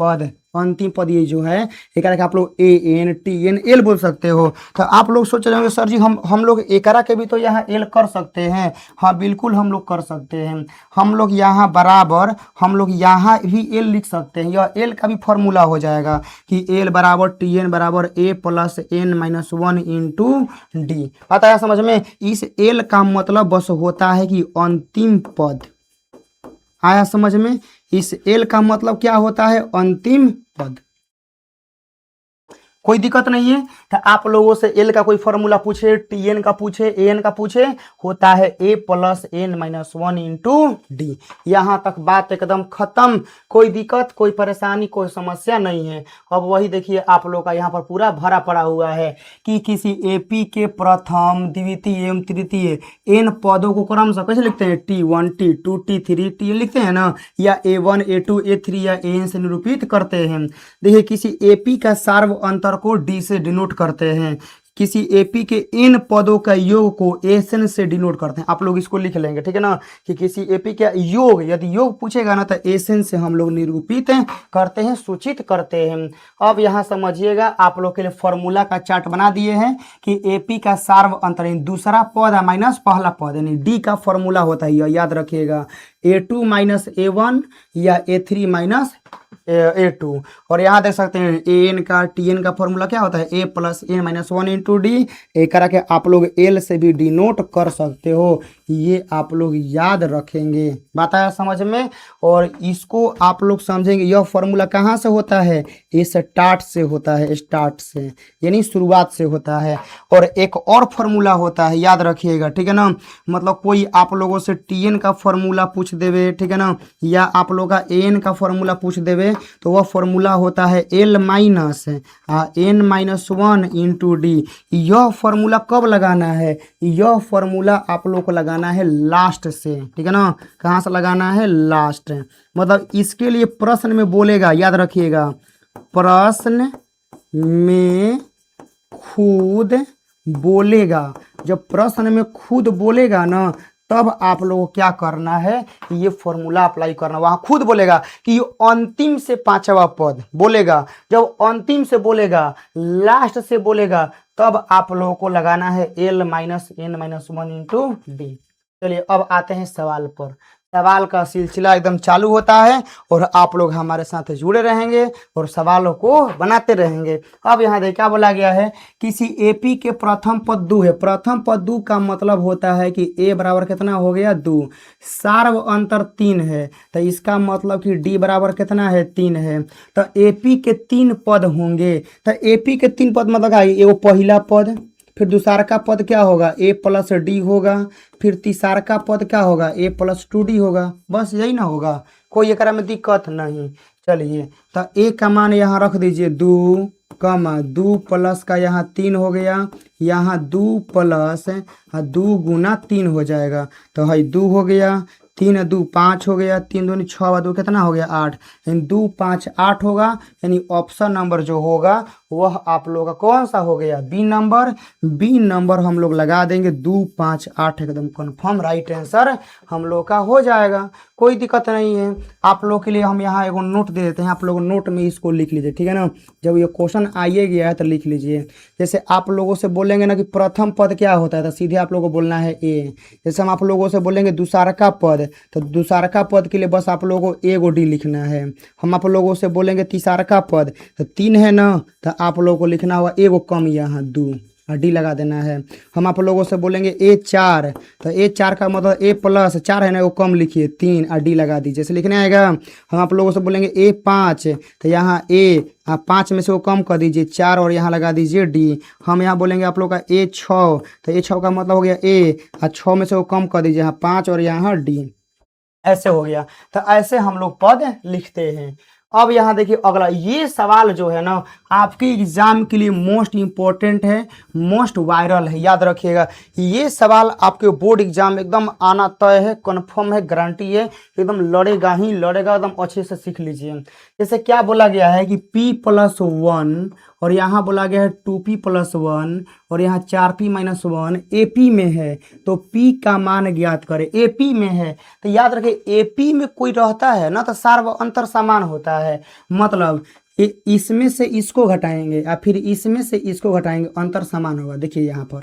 पद ये जो है एकरा के आप लोग an, Tn, L बोल सकते हो। तो आप लोग सोच रहे होंगे सर जी हम लोग एकरा के भी तो यहाँ L कर सकते हैं। हाँ बिल्कुल हम लोग कर सकते हैं। हम लोग यहाँ बराबर हम लोग यहाँ भी L लिख सकते हैं। यह L का भी फॉर्मूला हो जाएगा कि L बराबर Tn बराबर a plus n-1 into D. पता है समझ में। इस L का मतलब बस होता है कि अंतिम पद। आया समझ में। इस L का मतलब क्या होता है, अंतिम पद। कोई दिक्कत नहीं है। तो आप लोगों से एल का कोई फॉर्मूला पूछे, टी एन का पूछे, ए एन का पूछे, होता है A plus N minus one into D. यहाँ तक बात एकदम खत्म, कोई दिक्कत, कोई परेशानी, कोई समस्या नहीं है। अब वही देखिए आप लोग का यहाँ पर पूरा भरा पड़ा हुआ है कि किसी एपी के प्रथम, द्वितीय एवं तृतीय एन पदों को क्रम से कैसे लिखते हैं, T1 T2 T3 T लिखते हैं ना, या A1 A2 A3 या AN से निरूपित करते हैं। देखिए किसी एपी का सार्व अंतर को डी से डिनोट करते हैं, किसी एपी के इन पदों का योग को एसन से डिनोट करते हैं। आप लोग इसको लिख लेंगे, ठीक है ना, कि किसी एपी का योग, यदि योग पूछेगा ना तो एसन से हम लोग निरूपित करते हैं, सूचित करते हैं। अब यहाँ समझिएगा, आप लोग के लिए फॉर्मूला का चार्ट बना दिए हैं कि एपी का सार्व अंतर दूसरा पद माइनस पहला पद, यानी डी का फॉर्मूला होता है, याद रखिएगा, A2 माइनस A1 या A3 माइनस A2। और यहाँ देख सकते हैं एन का टी एन का फॉर्मूला क्या होता है, A plus N minus one into D. एक करा के आप लोग एल से भी डिनोट कर सकते हो, ये आप लोग याद रखेंगे। बात आया समझ में। और इसको आप लोग समझेंगे, यह फॉर्मूला कहाँ से होता है, ये स्टार्ट से होता है, स्टार्ट से यानी शुरुआत से होता है। और एक और फॉर्मूला होता है, याद रखिएगा, ठीक है ना, मतलब कोई आप लोगों से टी एन का फॉर्मूला पूछ देवे, ठीक है ना, या आप लोग का एन का फॉर्मूला पूछ देवे, तो वह फॉर्मूला होता है L minus N minus one into D. यह फॉर्मूला कब लगाना है, यह फॉर्मूला आप लोग को लगाना है लास्ट से, ठीक है ना, कहाँ से लगाना है, लास्ट। मतलब इसके लिए प्रश्न में बोलेगा, याद रखिएगा, प्रश्न में खुद बोलेगा। जब प्रश्न में खुद बोलेगा ना, तब आप लोगों को क्या करना है, ये फॉर्मूला अप्लाई करना। वहां खुद बोलेगा कि अंतिम से पांचवा पद बोलेगा, जब अंतिम से बोलेगा, लास्ट से बोलेगा, तब आप लोगों को लगाना है L minus N minus one into D. चलिए अब आते हैं सवाल पर। सवाल का सिलसिला एकदम चालू होता है और आप लोग हमारे साथ जुड़े रहेंगे और सवालों को बनाते रहेंगे। अब यहाँ देखिए क्या बोला गया है, किसी एपी के प्रथम पद दो है। प्रथम पद दो का मतलब होता है कि ए बराबर कितना हो गया, 2। सार्व अंतर 3 है, तो इसका मतलब कि डी बराबर कितना है, 3 है। तो एपी के 3 पद होंगे। तो एपी के 3 पद मतलब एगो पहला पद, फिर दूसरा का पद क्या होगा, ए प्लस डी होगा, फिर तीसरा का पद क्या होगा, ए प्लस 2D होगा। बस यही ना होगा, कोई एक में दिक्कत नहीं। चलिए तो ए का मान यहाँ रख दीजिए 2, 2 प्लस का यहाँ 3 हो गया, यहाँ 2 प्लस 2 गुना 3 हो जाएगा, तो है 2 हो गया, 3 2 5 हो गया, 3 दूनी 6 2 कितना हो गया, 8, यानी 2 5 8 होगा। यानी ऑप्शन नंबर जो होगा वह आप लोग का कौन सा हो गया, बी नंबर। बी नंबर हम लोग लगा देंगे, 2 5 8 एकदम कन्फर्म राइट आंसर हम लोग का हो जाएगा, कोई दिक्कत नहीं है। आप लोग के लिए हम यहाँ एगो नोट दे देते हैं, आप लोग नोट में इसको लिख लीजिए, ठीक है ना। जब ये क्वेश्चन आइए गया है तो लिख लीजिए। जैसे आप लोगों से बोलेंगे ना कि प्रथम पद क्या होता है, तो सीधे आप लोगों को बोलना है ए। जैसे हम आप लोगों से बोलेंगे दूसरा का पद, तो दूसरा का पद के लिए बस आप लोगों को ए गो डी लिखना है। हम आप लोगों से बोलेंगे तीसरा का पद, तो 3 है ना, तो आप लोगों को लिखना होगा एगो कम यहाँ 2 और डी लगा देना है। हम आप लोगों से बोलेंगे A4, तो A4 का मतलब A प्लस 4 है ना, वो कम लिखिए 3 और डी लगा दीजिए, जैसे लिखने आएगा। हम आप लोगों से बोलेंगे A5, तो यहाँ A 5 में से वो कम कर दीजिए 4 और यहाँ लगा दीजिए डी। हम यहाँ बोलेंगे आप लोग का A6, तो A6 का मतलब हो गया A और 6 में से वो कम कर दीजिए यहाँ 5 और यहाँ डी, ऐसे हो गया। तो ऐसे हम लोग पद लिखते हैं। अब यहाँ देखिए अगला, ये सवाल जो है ना आपके एग्जाम के लिए मोस्ट इम्पोर्टेंट है, मोस्ट वायरल है, याद रखिएगा। ये सवाल आपके बोर्ड एग्जाम एकदम आना तय है, कन्फर्म है, गारंटी है, एकदम लड़ेगा ही लड़ेगा, एकदम अच्छे से सीख लीजिए। जैसे क्या बोला गया है कि P+1 और यहाँ बोला गया है 2P+1 और यहाँ 4P-1 AP में है, तो P का मान ज्ञात करें। AP में है तो याद रखें AP में कोई रहता है ना, तो सार्व अंतर समान होता है, मतलब इसमें से इसको घटाएंगे या फिर इसमें से इसको घटाएंगे, अंतर समान होगा। देखिए यहाँ पर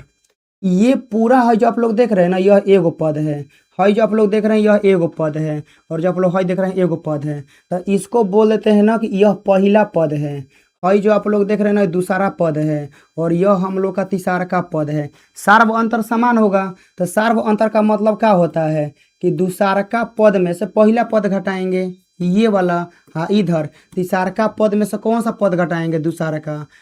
ये पूरा है जो आप लोग देख रहे हैं ना, यह एगो पद है जो आप लोग देख रहे हैं यह एगो पद है, और जो आप लोग देख रहे हैं एगो पद है, तो इसको बोल देते हैं ना कि यह पहला पद है। जो आप लोग देख रहे हैं ना दूसरा पद है, और यह हम लोग का तीसरा का पद है। सार्व अंतर समान होगा, तो सार्व अंतर का मतलब क्या होता है कि दूसरा का पद में से पहला पद घटाएंगे, ये वाला, हाँ इधर तिसारका पद में से कौन सा पद घटाएंगे, दूसरा,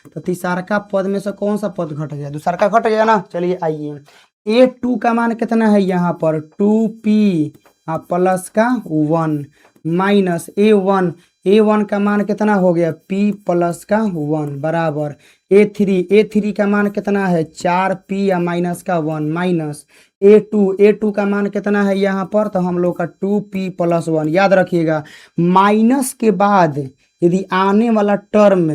तो तिसारका पद में से कौन सा पद घट गया, दूसरा घट गया ना। चलिए आइए, A2 का मान कितना है यहाँ पर 2p प्लस का 1 माइनस A1 का मान कितना हो गया p प्लस का 1 बराबर A3 का मान कितना है 4p माइनस का 1 माइनस A2 का मान कितना है यहाँ पर, तो हम लोग का 2p प्लस 1। याद रखिएगा माइनस के बाद यदि आने वाला टर्म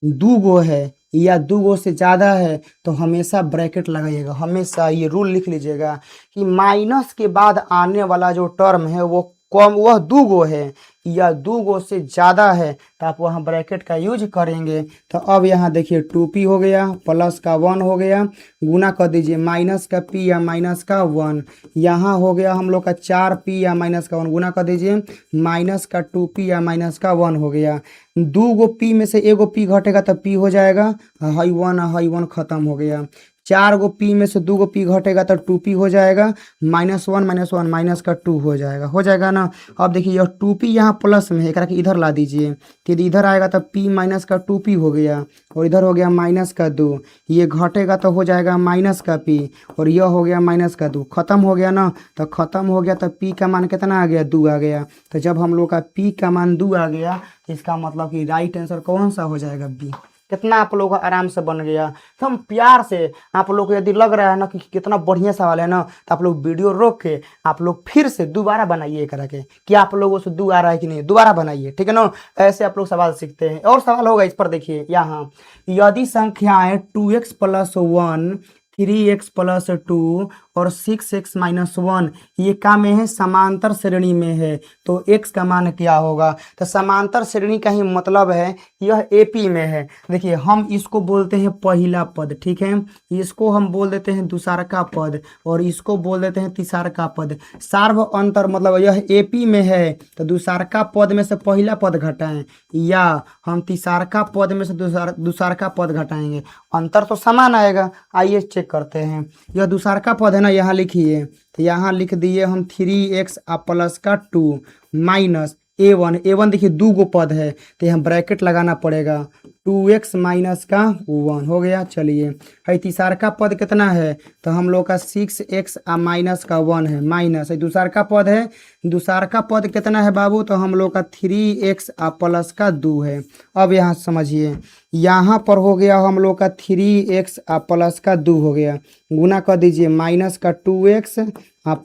दो गो है या दो गो से ज़्यादा है तो हमेशा ब्रैकेट लगाइएगा, हमेशा ये रूल लिख लीजिएगा कि माइनस के बाद आने वाला जो टर्म है वो कम, वह दो गो है या दो गो से ज़्यादा है तो आप वहाँ ब्रैकेट का यूज करेंगे। तो अब यहाँ देखिए 2p हो गया प्लस का 1 हो गया, गुना कर दीजिए माइनस का p या माइनस का 1, यहाँ हो गया हम लोग का 4p या माइनस का 1, गुना कर दीजिए माइनस का 2p या माइनस का 1 हो गया। दो गो p में से एगो p घटेगा तो p हो जाएगा, हाई 1 खत्म हो गया। 4 गो p में से 2 गो p घटेगा तो 2p हो जाएगा, -1 माइनस का 2 हो जाएगा ना। अब देखिए यह 2p यहाँ प्लस में है, एक इधर ला दीजिए कि इधर आएगा तो p माइनस का 2p हो गया और इधर हो गया माइनस का 2, ये घटेगा तो हो जाएगा माइनस का p और यह हो गया माइनस का 2, खत्म हो गया ना। तो खत्म हो गया तो p का मान कितना आ गया 2 आ गया। तो जब हम लोग का p का मान 2 आ गया तो इसका मतलब कि राइट आंसर कौन सा हो जाएगा b। कितना आप लोगों का आराम से बन गया। तो हम प्यार से आप लोग को यदि लग रहा है ना कि कितना बढ़िया सवाल है ना, तो आप लोग वीडियो रोक के आप लोग फिर से दोबारा बनाइए करा के कि आप लोगों से दो आ रहा है कि नहीं, दोबारा बनाइए, ठीक है ना। ऐसे आप लोग सवाल सीखते हैं। और सवाल होगा इस पर, देखिए यहाँ, यदि संख्याएं 2x प्लस 1 3x प्लस 2 और 6x माइनस 1 ये का में है, समांतर श्रेणी में है, तो x का मान क्या होगा। तो समांतर श्रेणी का ही मतलब है यह AP में है। देखिए हम इसको बोलते हैं पहला पद, ठीक है, इसको हम बोल देते हैं दूसरा का पद और इसको बोल देते हैं तीसरा का पद। सार्व अंतर मतलब यह AP में है तो दूसरा का पद में से पहला पद घटाएं या हम तीसरा का पद में से दूसरा का पद घटाएंगे, अंतर तो समान आएगा। आइए चेक करते हैं। यह दूसरा का पद है ना, यहाँ लिखिए, तो यहाँ लिख दिए हम 3x प्लस का 2 माइनस A1 देखिए दो गो पद है तो यहाँ ब्रैकेट लगाना पड़ेगा, 2x माइनस का 1 हो गया। चलिए है तीसरा का पद कितना है, तो हम लोग का 6x माइनस का 1 है, माइनस है दूसरा का पद है, दूसरा का पद कितना है बाबू, तो हम लोग का 3x प्लस का 2 है। अब यहाँ समझिए, यहाँ पर हो गया हम लोग का 3x प्लस का 2 हो गया, गुना कर दीजिए माइनस का 2x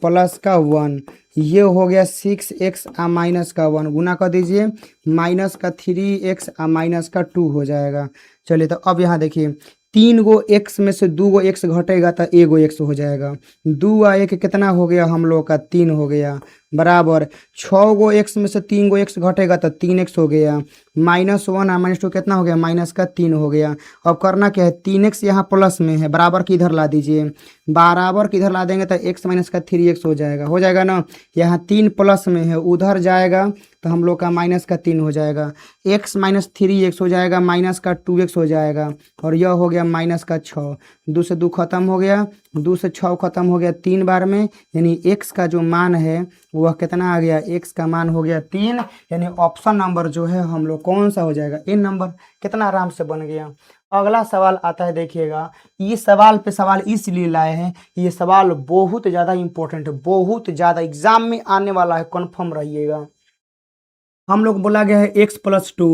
प्लस का 1, ये हो गया 6x माइनस का 1, गुना कर दीजिए माइनस का 3x माइनस का 2 हो जाएगा। चलिए तो अब यहाँ देखिए 3 गो x में से 2 गो x घटेगा तो 1 गो x हो जाएगा, 2 आ 1 कितना हो गया हम लोग का 3 हो गया, बराबर 6 गो x में से 3 गो x घटेगा तो 3x हो गया, -1 माइनस 2 कितना हो गया माइनस का 3 हो गया। अब करना क्या है, 3x यहाँ प्लस में है, बराबर की इधर ला दीजिए, बराबर की इधर ला देंगे तो x माइनस का 3x हो जाएगा ना। यहाँ 3 प्लस में है, उधर जाएगा तो हम लोग का माइनस का 3 हो जाएगा, x माइनस 3x हो जाएगा, माइनस का 2x हो जाएगा और यह हो गया माइनस का 6, 2 से 2 खत्म हो गया, 2 से 6 खत्म हो गया 3 बार में, यानी x का जो मान है वह कितना आ गया, x का मान हो गया 3, यानी ऑप्शन नंबर जो है हम लोग कौन सा हो जाएगा, इन नंबर। कितना आराम से बन गया। अगला सवाल आता है, देखिएगा ये सवाल पे सवाल इसलिए लाए हैं, ये सवाल बहुत ज़्यादा इंपॉर्टेंट है, बहुत ज़्यादा एग्जाम में आने वाला है, कन्फर्म रहिएगा। हम लोग बोला गया है x प्लस 2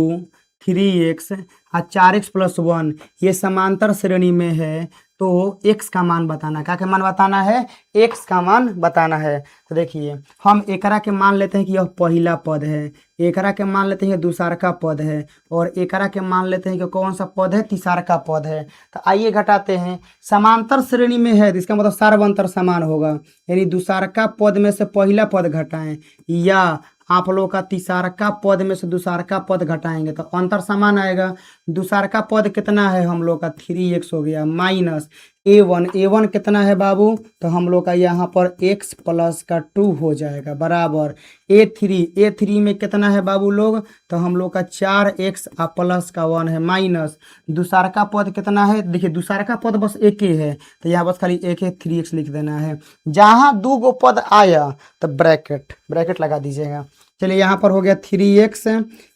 3x और 4x प्लस 1 ये समांतर श्रेणी में है, तो x का मान बताना है। क्या मान बताना है, x का मान बताना है। तो देखिए हम एकरा के मान लेते हैं कि यह पहला पद है, एकरा के मान लेते हैं दूसरा का पद है और एकरा के मान लेते हैं कि कौन सा पद है, तीसरा का पद है। तो आइए घटाते हैं, समांतर श्रेणी में है तो इसका मतलब सार्व अंतर समान होगा, यानी दूसरा का पद में से पहला पद घटाएं या आप लोग का तीसरा का पद में से दूसरा का पद घटाएंगे तो अंतर समान आएगा। दूसरा का पद कितना है हम लोग का 3x हो गया, माइनस A1 कितना है बाबू, तो हम लोग का यहाँ पर x प्लस का 2 हो जाएगा, बराबर A3 में कितना है बाबू लोग, तो हम लोग का 4x प्लस का 1 है, माइनस दूसरा का पद कितना है, देखिए दूसरा का पद बस एक ही है तो यहाँ बस खाली एक है 3x लिख देना है। जहाँ दो गो पद आया तो ब्रैकेट लगा दीजिएगा। चलिए यहाँ पर हो गया 3x,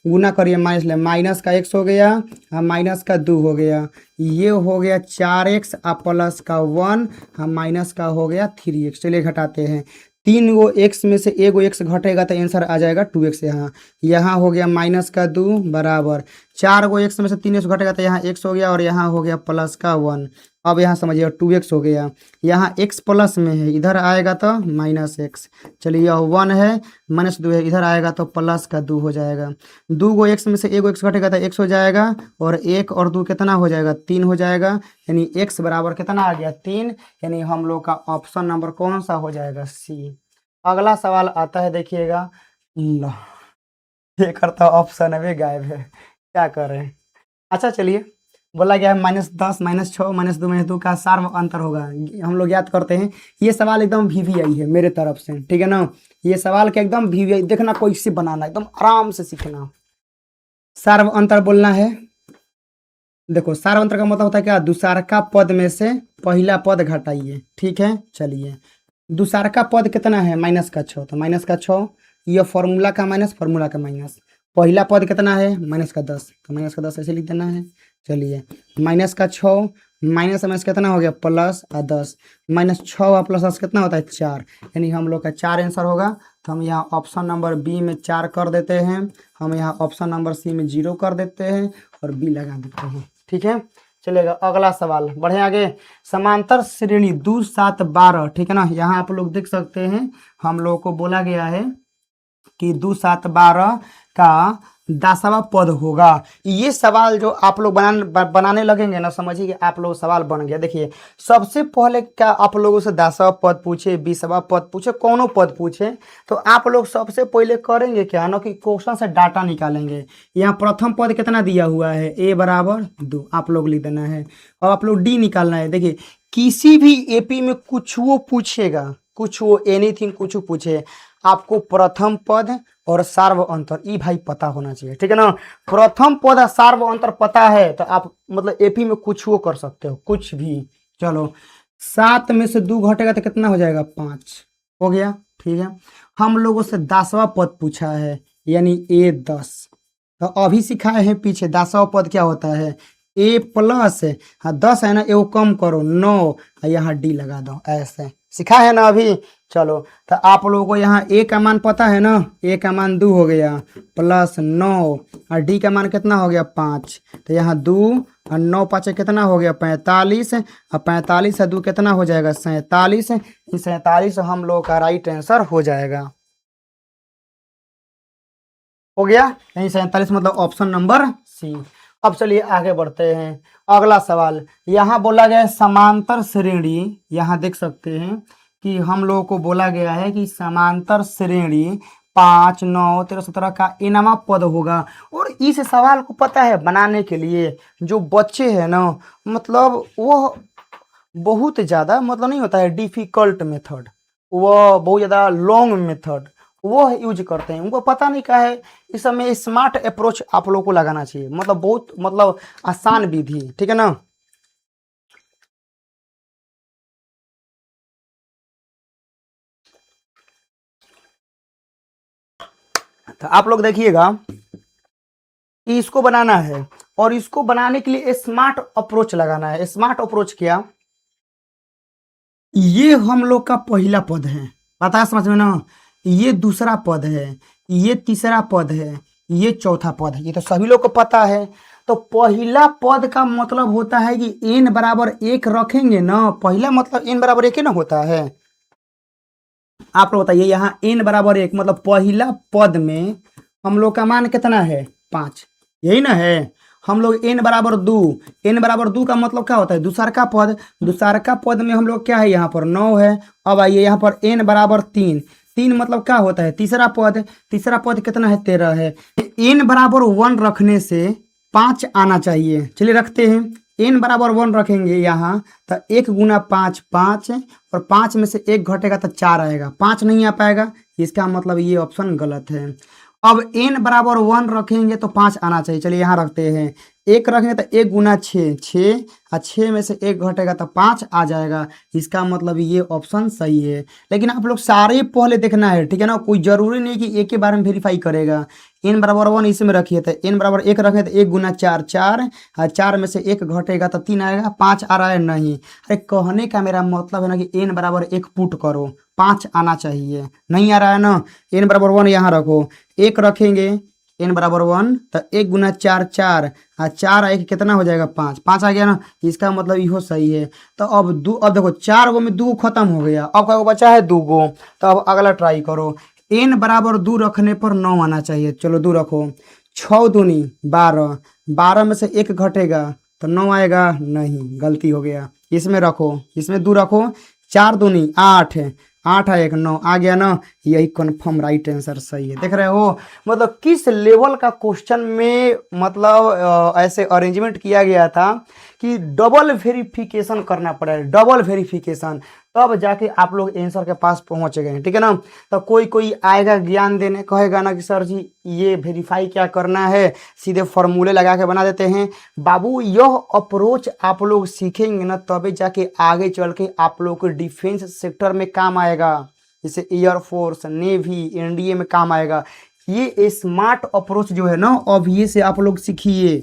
गुना करिए माइनस ले, माइनस का x हो गया हाँ, माइनस का 2 हो गया, ये हो गया 4x और प्लस का 1 हाँ, माइनस का हो गया 3x। चलिए घटाते हैं, 3 गो x में से एगो x घटेगा तो आंसर आ जाएगा 2x। यहाँ हो गया माइनस का 2 बराबर 4 गो x में से 3x घटेगा तो यहाँ x हो गया और यहाँ हो गया प्लस का 1। अब यहाँ समझिए 2x हो गया, यहाँ x प्लस में है, इधर आएगा तो माइनस x। चलिए यह 1 है, माइनस 2 है, इधर आएगा तो प्लस का 2 हो जाएगा। 2 गो x में से एगो x घटेगा तो x हो जाएगा और 1 और 2 कितना हो जाएगा 3 हो जाएगा, यानी x बराबर कितना आ गया 3, यानी हम लोग का ऑप्शन नंबर कौन सा हो जाएगा सी। अगला सवाल आता है, देखिएगा, ये करता ऑप्शन है गायब है, क्या करें। अच्छा चलिए, बोला गया है -10 -6 -2 -2 का सार्व अंतर होगा। हम लोग याद करते हैं, ये सवाल एकदम VVI है मेरे तरफ से, ठीक है ना। ये सवाल के एकदम VVI देखना, कोई से बनाना एकदम आराम से सीखना। सार्व अंतर बोलना है, देखो सार्व अंतर का मतलब होता है क्या, दूसरका पद में से पहला पद घटाइए, ठीक है। चलिए दूसरका पद कितना है -6, तो -6, ये फॉर्मूला का माइनस, फॉर्मूला का माइनस। पहला पद कितना है -10, तो -10 ऐसे लिख देना है। चलिए -6 माइनस माइनस कितना हो गया प्लस और 10, -6 और प्लस 10 कितना होता है 4, यानी हम लोग का 4 आंसर होगा। तो हम यहाँ ऑप्शन नंबर बी में 4 कर देते हैं, हम यहाँ ऑप्शन नंबर सी में 0 कर देते हैं और बी लगा देते हैं, ठीक है। चलेगा अगला सवाल, बढ़े आगे। समांतर श्रेणी 2 7 12, ठीक है ना। यहाँ आप लोग देख सकते हैं, हम लोगों को बोला गया है कि 2 7 12 का 10वां पद होगा। ये सवाल जो आप लोग बनाने लगेंगे ना, समझिए कि आप लोग सवाल बन गया। देखिए सबसे पहले क्या आप लोगों से 10वां पद पूछे, 20वां पद पूछे, कौनो पद पूछे, तो आप लोग सबसे पहले करेंगे क्या ना कि क्वेश्चन से डाटा निकालेंगे। यहाँ प्रथम पद कितना दिया हुआ है, a बराबर 2, आप लोग लिख देना है। और आप लोग d निकालना है। देखिए किसी भी AP में कुछ वो पूछेगा, कुछ वो एनीथिंग कुछ पूछे, आपको प्रथम पद और सार्व अंतर ई भाई पता होना चाहिए, ठीक है ना। प्रथम पद और सार्व अंतर पता है तो आप मतलब AP में कुछ वो कर सकते हो, कुछ भी। चलो 7 में से 2 घटेगा तो कितना हो जाएगा 5 हो गया, ठीक है। हम लोगों से 10वां पद पूछा है, यानी a 10, तो अभी सिखाए हैं पीछे 10वां पद क्या होता है, a प्लस 10 है ना, एगो कम करो 9, यहाँ d लगा दो, ऐसे सिखा है ना अभी। चलो तो आप लोगों को यहाँ a का मान पता है ना, a का मान 2 हो गया प्लस 9 और d का मान कितना हो गया 5, तो यहाँ 2 और 9 5 कितना हो गया 45 और 45 से 2 कितना हो जाएगा 47, 47 हम लोग का राइट आंसर हो जाएगा, हो गया। यही 47 मतलब ऑप्शन नंबर सी। अब चलिए आगे बढ़ते हैं। अगला सवाल, यहाँ बोला गया है समांतर श्रेणी, यहाँ देख सकते हैं कि हम लोगों को बोला गया है कि समांतर श्रेणी 5 9 13 17 का इनामा पद होगा। और इस सवाल को पता है बनाने के लिए जो बच्चे हैं ना, मतलब वो बहुत ज़्यादा मतलब नहीं होता है डिफिकल्ट मेथड, वो बहुत ज़्यादा लॉन्ग मेथड वो यूज करते हैं, उनको पता नहीं क्या है। इस समय स्मार्ट अप्रोच आप लोगों को लगाना चाहिए, मतलब बहुत मतलब आसान विधि, ठीक है ना। तो आप लोग देखिएगा कि इसको बनाना है और इसको बनाने के लिए स्मार्ट अप्रोच लगाना है। स्मार्ट अप्रोच क्या, ये हम लोग का पहला पद है, पता है समझ में ना, ये दूसरा पद है, ये तीसरा पद है, ये चौथा पद है, ये तो सभी लोग को पता है। तो पहला पद का मतलब होता है कि n बराबर 1 रखेंगे ना, पहला मतलब n बराबर 1 ही ना होता है। आप लोग बताइए, यहाँ n बराबर 1 मतलब पहला पद में हम लोग का मान कितना है 5, यही ना है। हम लोग n बराबर 2, n बराबर 2 का मतलब क्या होता है दूसरका पद, दूसरका पद में हम लोग क्या है यहाँ पर 9 है। अब आइए यहाँ पर n बराबर 3, 3 मतलब क्या होता है तीसरा पद, तीसरा पद कितना है 13 है। n बराबर 1 रखने से 5 आना चाहिए, चलिए रखते हैं। n बराबर 1 रखेंगे यहाँ तो 1 गुना 5 5 और 5 में से 1 घटेगा तो 4 आएगा, 5 नहीं आ पाएगा, इसका मतलब ये ऑप्शन गलत है। अब n बराबर 1 रखेंगे तो 5 आना चाहिए, चलिए यहाँ रखते हैं। एक रखेंगे तो एक गुना छः, छः और छः में से एक घटेगा तो पाँच आ जाएगा। इसका मतलब ये ऑप्शन सही है। लेकिन आप लोग सारे पहले देखना है, ठीक है ना, कोई ज़रूरी नहीं कि एक के बारे में वेरीफाई करेगा। n बराबर 1 इसमें रखिए तो n बराबर 1 रखें तो एक गुना चार, चार और चार में से एक घटेगा तो 3 आएगा। 5 आ रहा है नहीं, अरे कहने का मेरा मतलब है ना कि n बराबर 1 पुट करो, 5 आना चाहिए, नहीं आ रहा है ना। n बराबर 1 यहाँ रखो, एक रखेंगे n बराबर 1 तो एक गुना चार, चार और चार एक कितना हो जाएगा, 5, 5 आ गया ना। इसका मतलब इहो सही है। तो अब देखो 4 गो में 2 गो खत्म हो गया, अब क्या बचा है 2 गो। तो अब अगला ट्राई करो। n बराबर 2 रखने पर 9 आना चाहिए, चलो 2 रखो। 6 दूनी 12, 12 में से एक घटेगा तो 9 आएगा नहीं, गलती हो गया। इसमें रखो, इसमें 2 रखो। 4 दूनी 8, 8 है 1, 9 आ गया ना। यही कन्फर्म राइट आंसर सही है। देख रहे हो मतलब किस लेवल का क्वेश्चन में मतलब ऐसे अरेंजमेंट किया गया था कि डबल वेरिफिकेशन करना पड़ा, डबल वेरिफिकेशन, तब जाके आप लोग आंसर के पास पहुंच गए, ठीक है ना। तो कोई आएगा ज्ञान देने, कहेगा ना कि सर जी ये वेरीफाई क्या करना है, सीधे फॉर्मूले लगा के बना देते हैं। बाबू यह अप्रोच आप लोग सीखेंगे ना तभी जाके आगे चल के आप लोग को डिफेंस सेक्टर में काम आएगा, जैसे एयरफोर्स, नेवी, एनडीए में काम आएगा। ये स्मार्ट अप्रोच जो है ना अब ये से आप लोग सीखिए।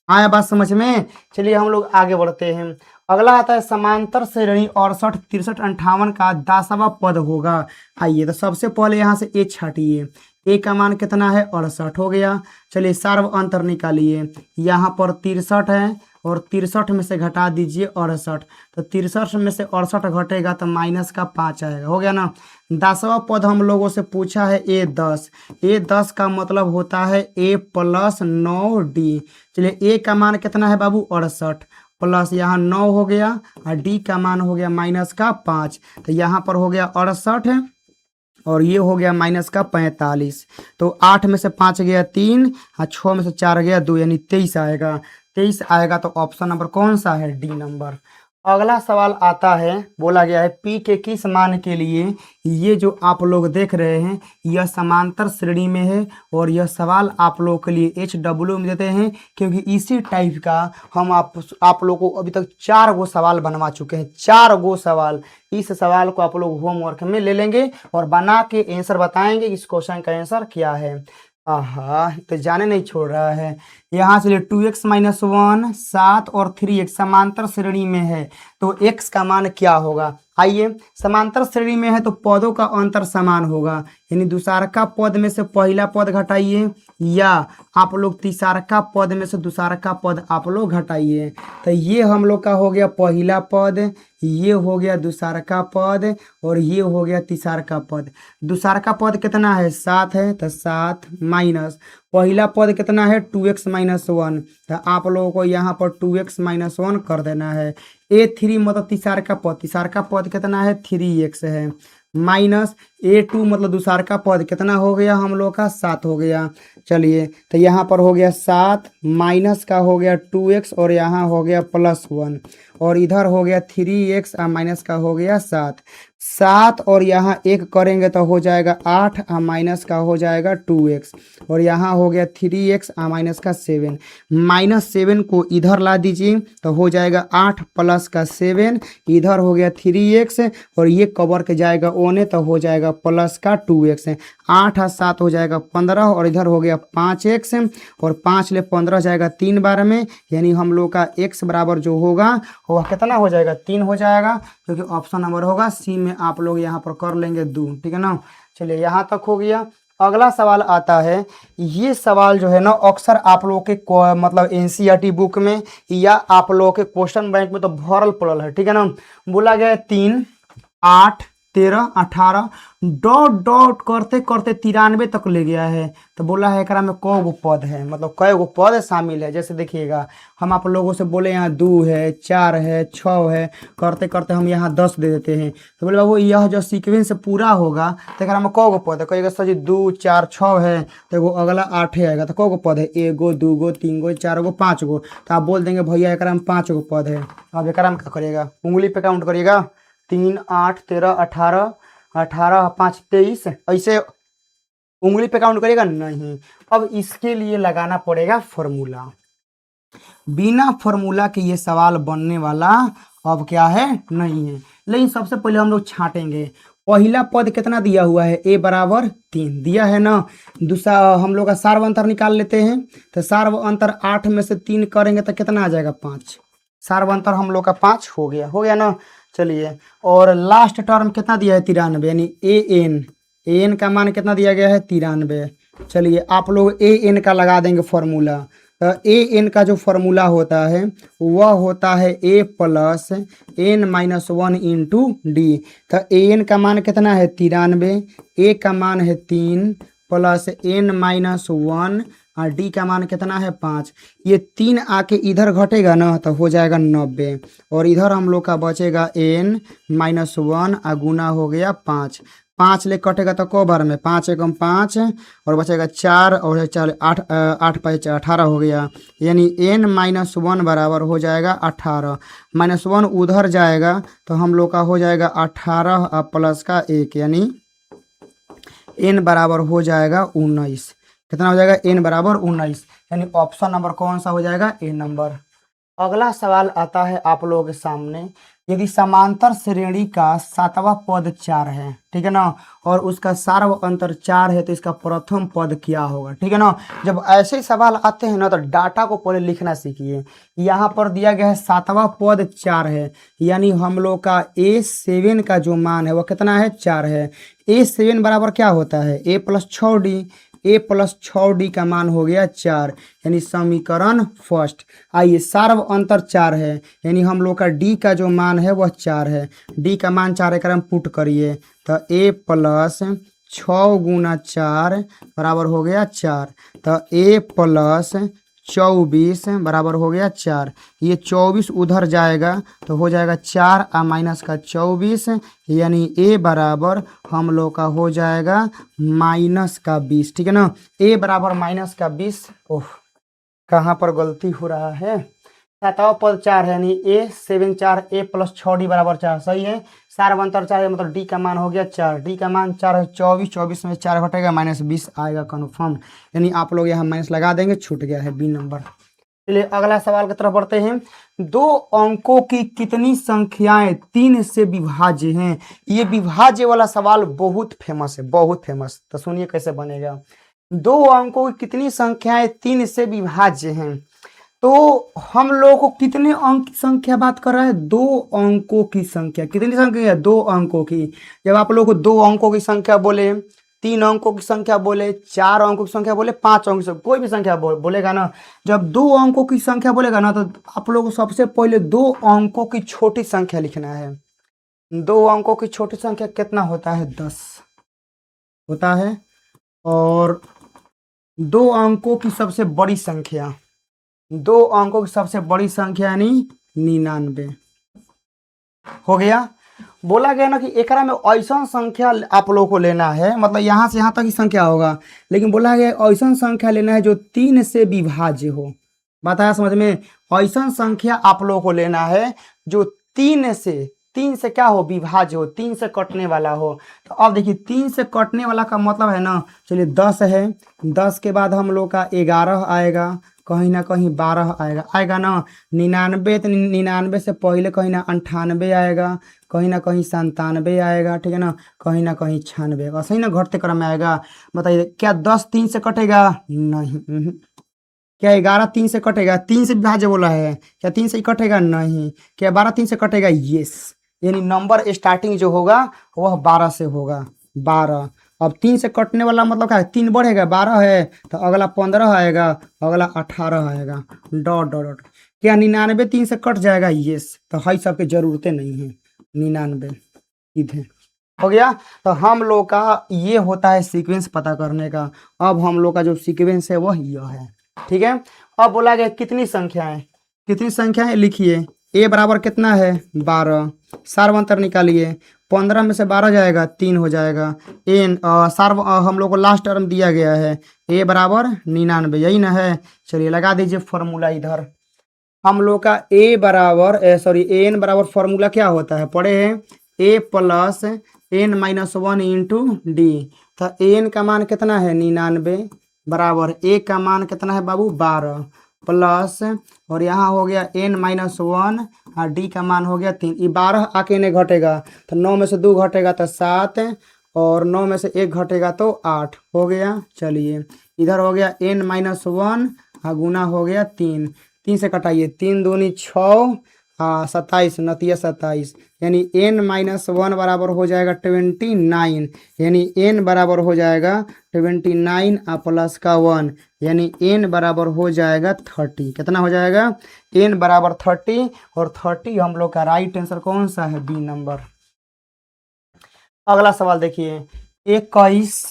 आया बात समझ में। चलिए हम लोग आगे बढ़ते हैं। अगला आता है समांतर श्रेणी 68, 63, 58 का 10वां पद होगा। आइए तो सबसे पहले यहाँ से ए छाटिए, ए का मान कितना है 68 हो गया। चलिए सार्व अंतर निकालिए, यहाँ पर 63 है और 63 में से घटा दीजिए 68, तो 63 में से 68 घटेगा तो माइनस का 5 आएगा, हो गया ना। 10वां पद हम लोगों से पूछा है ए 10, ए 10 का मतलब होता है ए प्लस 9d। चलिए ए का मान कितना है बाबू 68, प्लस यहाँ 9 हो गया और डी का मान हो गया माइनस का 5, तो यहाँ पर हो गया 68 और ये हो गया माइनस का 45। तो 8 में से 5 गया 3 और 6 में से 4 गया 2, यानी 23 आएगा। 23 आएगा तो ऑप्शन नंबर कौन सा है, डी नंबर। अगला सवाल आता है, बोला गया है P के किस मान के लिए, ये जो आप लोग देख रहे हैं यह समांतर श्रेणी में है और यह सवाल आप लोग के लिए HW में देते हैं, क्योंकि इसी टाइप का हम आप लोग को अभी तक 4 गो सवाल बनवा चुके हैं, 4 गो सवाल। इस सवाल को आप लोग होमवर्क में ले लेंगे और बना के आंसर बताएंगे इस क्वेश्चन का आंसर क्या है। आहा तो जाने नहीं छोड़ रहा है। यहाँ से 2x माइनस 1, 7 और 3x समांतर श्रेणी में है तो x का मान क्या होगा। आइए समांतर श्रेणी में है तो पदों का अंतर समान होगा, यानी दूसरका पद में से पहला पद घटाइए या आप लोग तीसरका पद में से दूसरका पद आप लोग घटाइए। तो ये हम लोग का हो गया पहला पद, ये हो गया दूसरका पद और ये हो गया तीसरका पद। दूसरका पद कितना है 7 है तो 7 माइनस पहला पद कितना है 2x माइनस 1, तो आप लोगों को यहाँ पर 2x माइनस 1 कर देना है। A3 मतलब तीसरका पद कितना है 3x है, माइनस A2 मतलब दूसरका पद कितना हो गया हम लोग का 7 हो गया। चलिए तो यहाँ पर हो गया 7 माइनस का हो गया 2x और यहाँ हो गया प्लस 1 और इधर हो गया 3x और माइनस का हो गया 7, 7 और यहाँ 1 करेंगे तो हो जाएगा 8 और माइनस का हो जाएगा 2x और यहाँ हो गया 3x और माइनस का 7, माइनस 7 को इधर ला दीजिए तो हो जाएगा 8 प्लस का 7, इधर हो गया 3x और ये कवर के जाएगा ओने तो हो जाएगा प्लस का 2x, 8 और 7 हो जाएगा 15 और इधर हो गया 5x और 5 ले 15 जाएगा 3 बार में, यानी हम लोग का x बराबर जो होगा वह कितना हो जाएगा 3 हो जाएगा, क्योंकि ऑप्शन नंबर होगा सी में आप लोग यहाँ पर कर लेंगे 2, ठीक है ना। चलिए यहाँ तक हो गया। अगला सवाल आता है, ये सवाल जो है ना अक्सर आप लोगों के मतलब एनसीईआरटी बुक में या आप लोगों के क्वेश्चन बैंक में तो भरल पड़ल है, ठीक है ना। बोला गया है 3, 8, 13, 18 डॉट डॉट करते करते 93 तक ले गया है, तो बोला है एकरा में कौ गो पद है, मतलब कई गो पद शामिल है। जैसे देखिएगा हम आप लोगों से बोले यहाँ 2 है, 4 है, 6 है, करते करते हम यहाँ 10 दे देते हैं, तो बोले बाबू यह जो सीक्वेंस पूरा होगा तो एकरा में कौ गो पद है, कहेगा सर जी 2, 4, 6 है तो एगो अगला 8 आएगा, तो कौ गो पद है 1 गो 2 गो 3 गो 4 गो 5 गो, तो आप बोल देंगे भैया एकरा में 5 गो पद है। अब एकरा में क्या करिएगा, उंगली पे काउंट करिएगा, 3, 8, 13, 18, 18, 5, 23 ऐसे उंगली पे काउंट करिएगा नहीं। अब इसके लिए लगाना पड़ेगा फॉर्मूला। बिना फॉर्मूला के ये सवाल बनने वाला अब क्या है नहीं है। लेकिन सबसे पहले हम लोग छांटेंगे। पहला पद कितना दिया हुआ है, ए बराबर 3 दिया है ना। दूसरा हम लोग का सार्व अंतर निकाल लेते हैं। तो सार्व अंतर 8 में से 3 करेंगे तो कितना आ जाएगा 5। सार्व अंतर हम लोग का 5 हो गया ना। चलिए, और लास्ट टर्म कितना दिया है 93, यानी ए एन का मान कितना दिया गया है 93। चलिए आप लोग ए एन का लगा देंगे फॉर्मूला। तो ए एन का जो फॉर्मूला होता है वह होता है A plus N minus 1 into D. तो ए एन का मान कितना है 93, ए का मान है 3 प्लस एन माइनस 1 और डी का मान कितना है 5। ये 3 आके इधर घटेगा ना तो हो जाएगा 90, और इधर हम लोग का बचेगा एन माइनस 1 और गुना हो गया 5। 5 ले कटेगा तो को बार में 5 एकम 5 और बचेगा 4 और 4 8 8 5 18 हो गया। यानी एन माइनस 1 बराबर हो जाएगा 18। माइनस 1 उधर जाएगा तो हम लोग का हो जाएगा 18 प्लस का 1, यानी एन बराबर हो जाएगा 19। कितना हो जाएगा एन बराबर 19, यानी ऑप्शन नंबर कौन सा हो जाएगा ए नंबर। अगला सवाल आता है आप लोगों के सामने। यदि समांतर श्रेणी का 7वां पद 4 है, ठीक है ना, और उसका सार्व अंतर 4 है, तो इसका प्रथम पद क्या होगा। ठीक है ना। जब ऐसे सवाल आते हैं ना तो डाटा को पहले लिखना सीखिए। यहाँ पर दिया गया है 7वां पद 4 है, यानी हम लोग का A7 का जो मान है वह कितना है 4 है। A7 बराबर क्या होता है A plus 6D। A plus 6D का मान हो गया 4, यानी समीकरण फर्स्ट। आइए, सार्व अंतर 4 है, यानी हम लोग का डी का जो मान है वह 4 है। डी का मान 4 एक में पुट करिए तो ए प्लस 6 गुना 4 बराबर हो गया 4। तो ए प्लस 24 बराबर हो गया 4। ये 24 उधर जाएगा तो हो जाएगा 4 और माइनस का 24, यानी ए बराबर हम लोग का हो जाएगा माइनस का 20। ठीक है ना। ए बराबर माइनस का 20। ओह, कहाँ पर गलती हो रहा है। 7वां पद 4 है, यानी A7 4 ए प्लस 6D बराबर 4 सही है। सार्व अंतर 4 है, मतलब डी का मान हो गया 4। डी का मान 4 है, 24 24 में 4 घटेगा माइनस 20 आएगा कन्फर्म, यानी आप लोग यहाँ माइनस लगा देंगे, छूट गया है बी नंबर। चलिए अगला सवाल की तरफ बढ़ते हैं। 2 अंकों की कितनी संख्याएं 3 से विभाज्य हैं। ये विभाज्य वाला सवाल बहुत फेमस है, बहुत फेमस। तो सुनिए कैसे बनेगा। 2 अंकों की कितनी संख्याएं 3 से विभाज्य हैं। तो हम लोग को कितने अंक की संख्या बात कर रहा है 2 अंकों की संख्या। कितनी संख्या है 2 अंकों की। जब आप लोग को 2 अंकों की संख्या बोले, 3 अंकों की संख्या बोले, 4 अंकों की संख्या बोले, 5 अंकों की संख्या, कोई भी संख्या बोलेगा ना, जब 2 अंकों की संख्या बोलेगा ना तो आप लोग को सबसे पहले 2 अंकों की छोटी संख्या लिखना है। 2 अंकों की छोटी संख्या कितना होता है 10 होता है, और 2 अंकों की सबसे बड़ी संख्या, 2 अंकों की सबसे बड़ी संख्या यानी 99 हो गया। बोला गया ना कि एकरा में ऐसा संख्या आप लोगों को लेना है, मतलब यहाँ से यहाँ तक ही संख्या होगा, लेकिन बोला गया ऐसा संख्या लेना है जो 3 से विभाज्य हो। बताया समझ में। ऐसा संख्या आप लोगों को लेना है जो 3 से क्या हो विभाज्य हो, 3 से कटने वाला हो। तो अब देखिए 3 से कटने वाला का मतलब है ना, चलिए 10 है, 10 के बाद हम लोग का 11 आएगा, कहीं ना कहीं 12 आएगा ना। 99, तो 99 से पहले कहीं ना 98 आएगा, कहीं ना कहीं 97 आएगा, ठीक है ना, कहीं ना कहीं 96 आएगा, सही ना, घटते क्रम में आएगा। बताइए क्या 10 3 से कटेगा नहीं। क्या 11 3 से कटेगा, 3 से विभाज्य बोला है, क्या 3 से ही कटेगा नहीं। क्या 12 3 से कटेगा, यस, यानी नंबर स्टार्टिंग जो होगा वह 12 से होगा, 12। अब 3 से कटने वाला मतलब क्या है, 3 बढ़ेगा, 12 है तो अगला 15 आएगा, अगला 18 आएगा, डॉट डॉट डॉट। क्या 99 3 से कट जाएगा, यस, तो हई सबके जरूरतें नहीं है, 99 इधर हो गया। तो हम लोग का ये होता है सीक्वेंस पता करने का। अब हम लोग का जो सीक्वेंस है वह यह है, ठीक है। अब बोला गया कितनी संख्याएं लिखिए। ए बराबर कितना है 12, सार्वंतर निकालिए, 15 में से 12 जाएगा 3 हो जाएगा। एन हम लोग को लास्ट टर्म दिया गया है ए बराबर 99, यही ना है। चलिए लगा दीजिए फॉर्मूला इधर। हम लोग का ए बराबर एन बराबर फॉर्मूला क्या होता है पढ़े हैं, A plus N minus 1 into D. तो एन का मान कितना है 99 बराबर ए का मान कितना है बाबू 12, प्लस और यहाँ हो गया n-1 और d का मान हो गया 3। ये 12 आके नहीं घटेगा तो 9 में से 2 घटेगा तो 7 और 9 में से 1 घटेगा तो 8 हो गया। चलिए इधर हो गया n-1 और गुना हो गया 3, 3 से कटाइए, 3 दूनी 6 27 नतिया 27 यानी n-1 बराबर हो जाएगा 29 यानी n बराबर हो जाएगा 29 प्लस का 1 यानी n बराबर हो जाएगा 30। कितना हो जाएगा? n बराबर 30 और 30 हम लोग का राइट आंसर कौन सा है? B number. अगला सवाल देखिए 21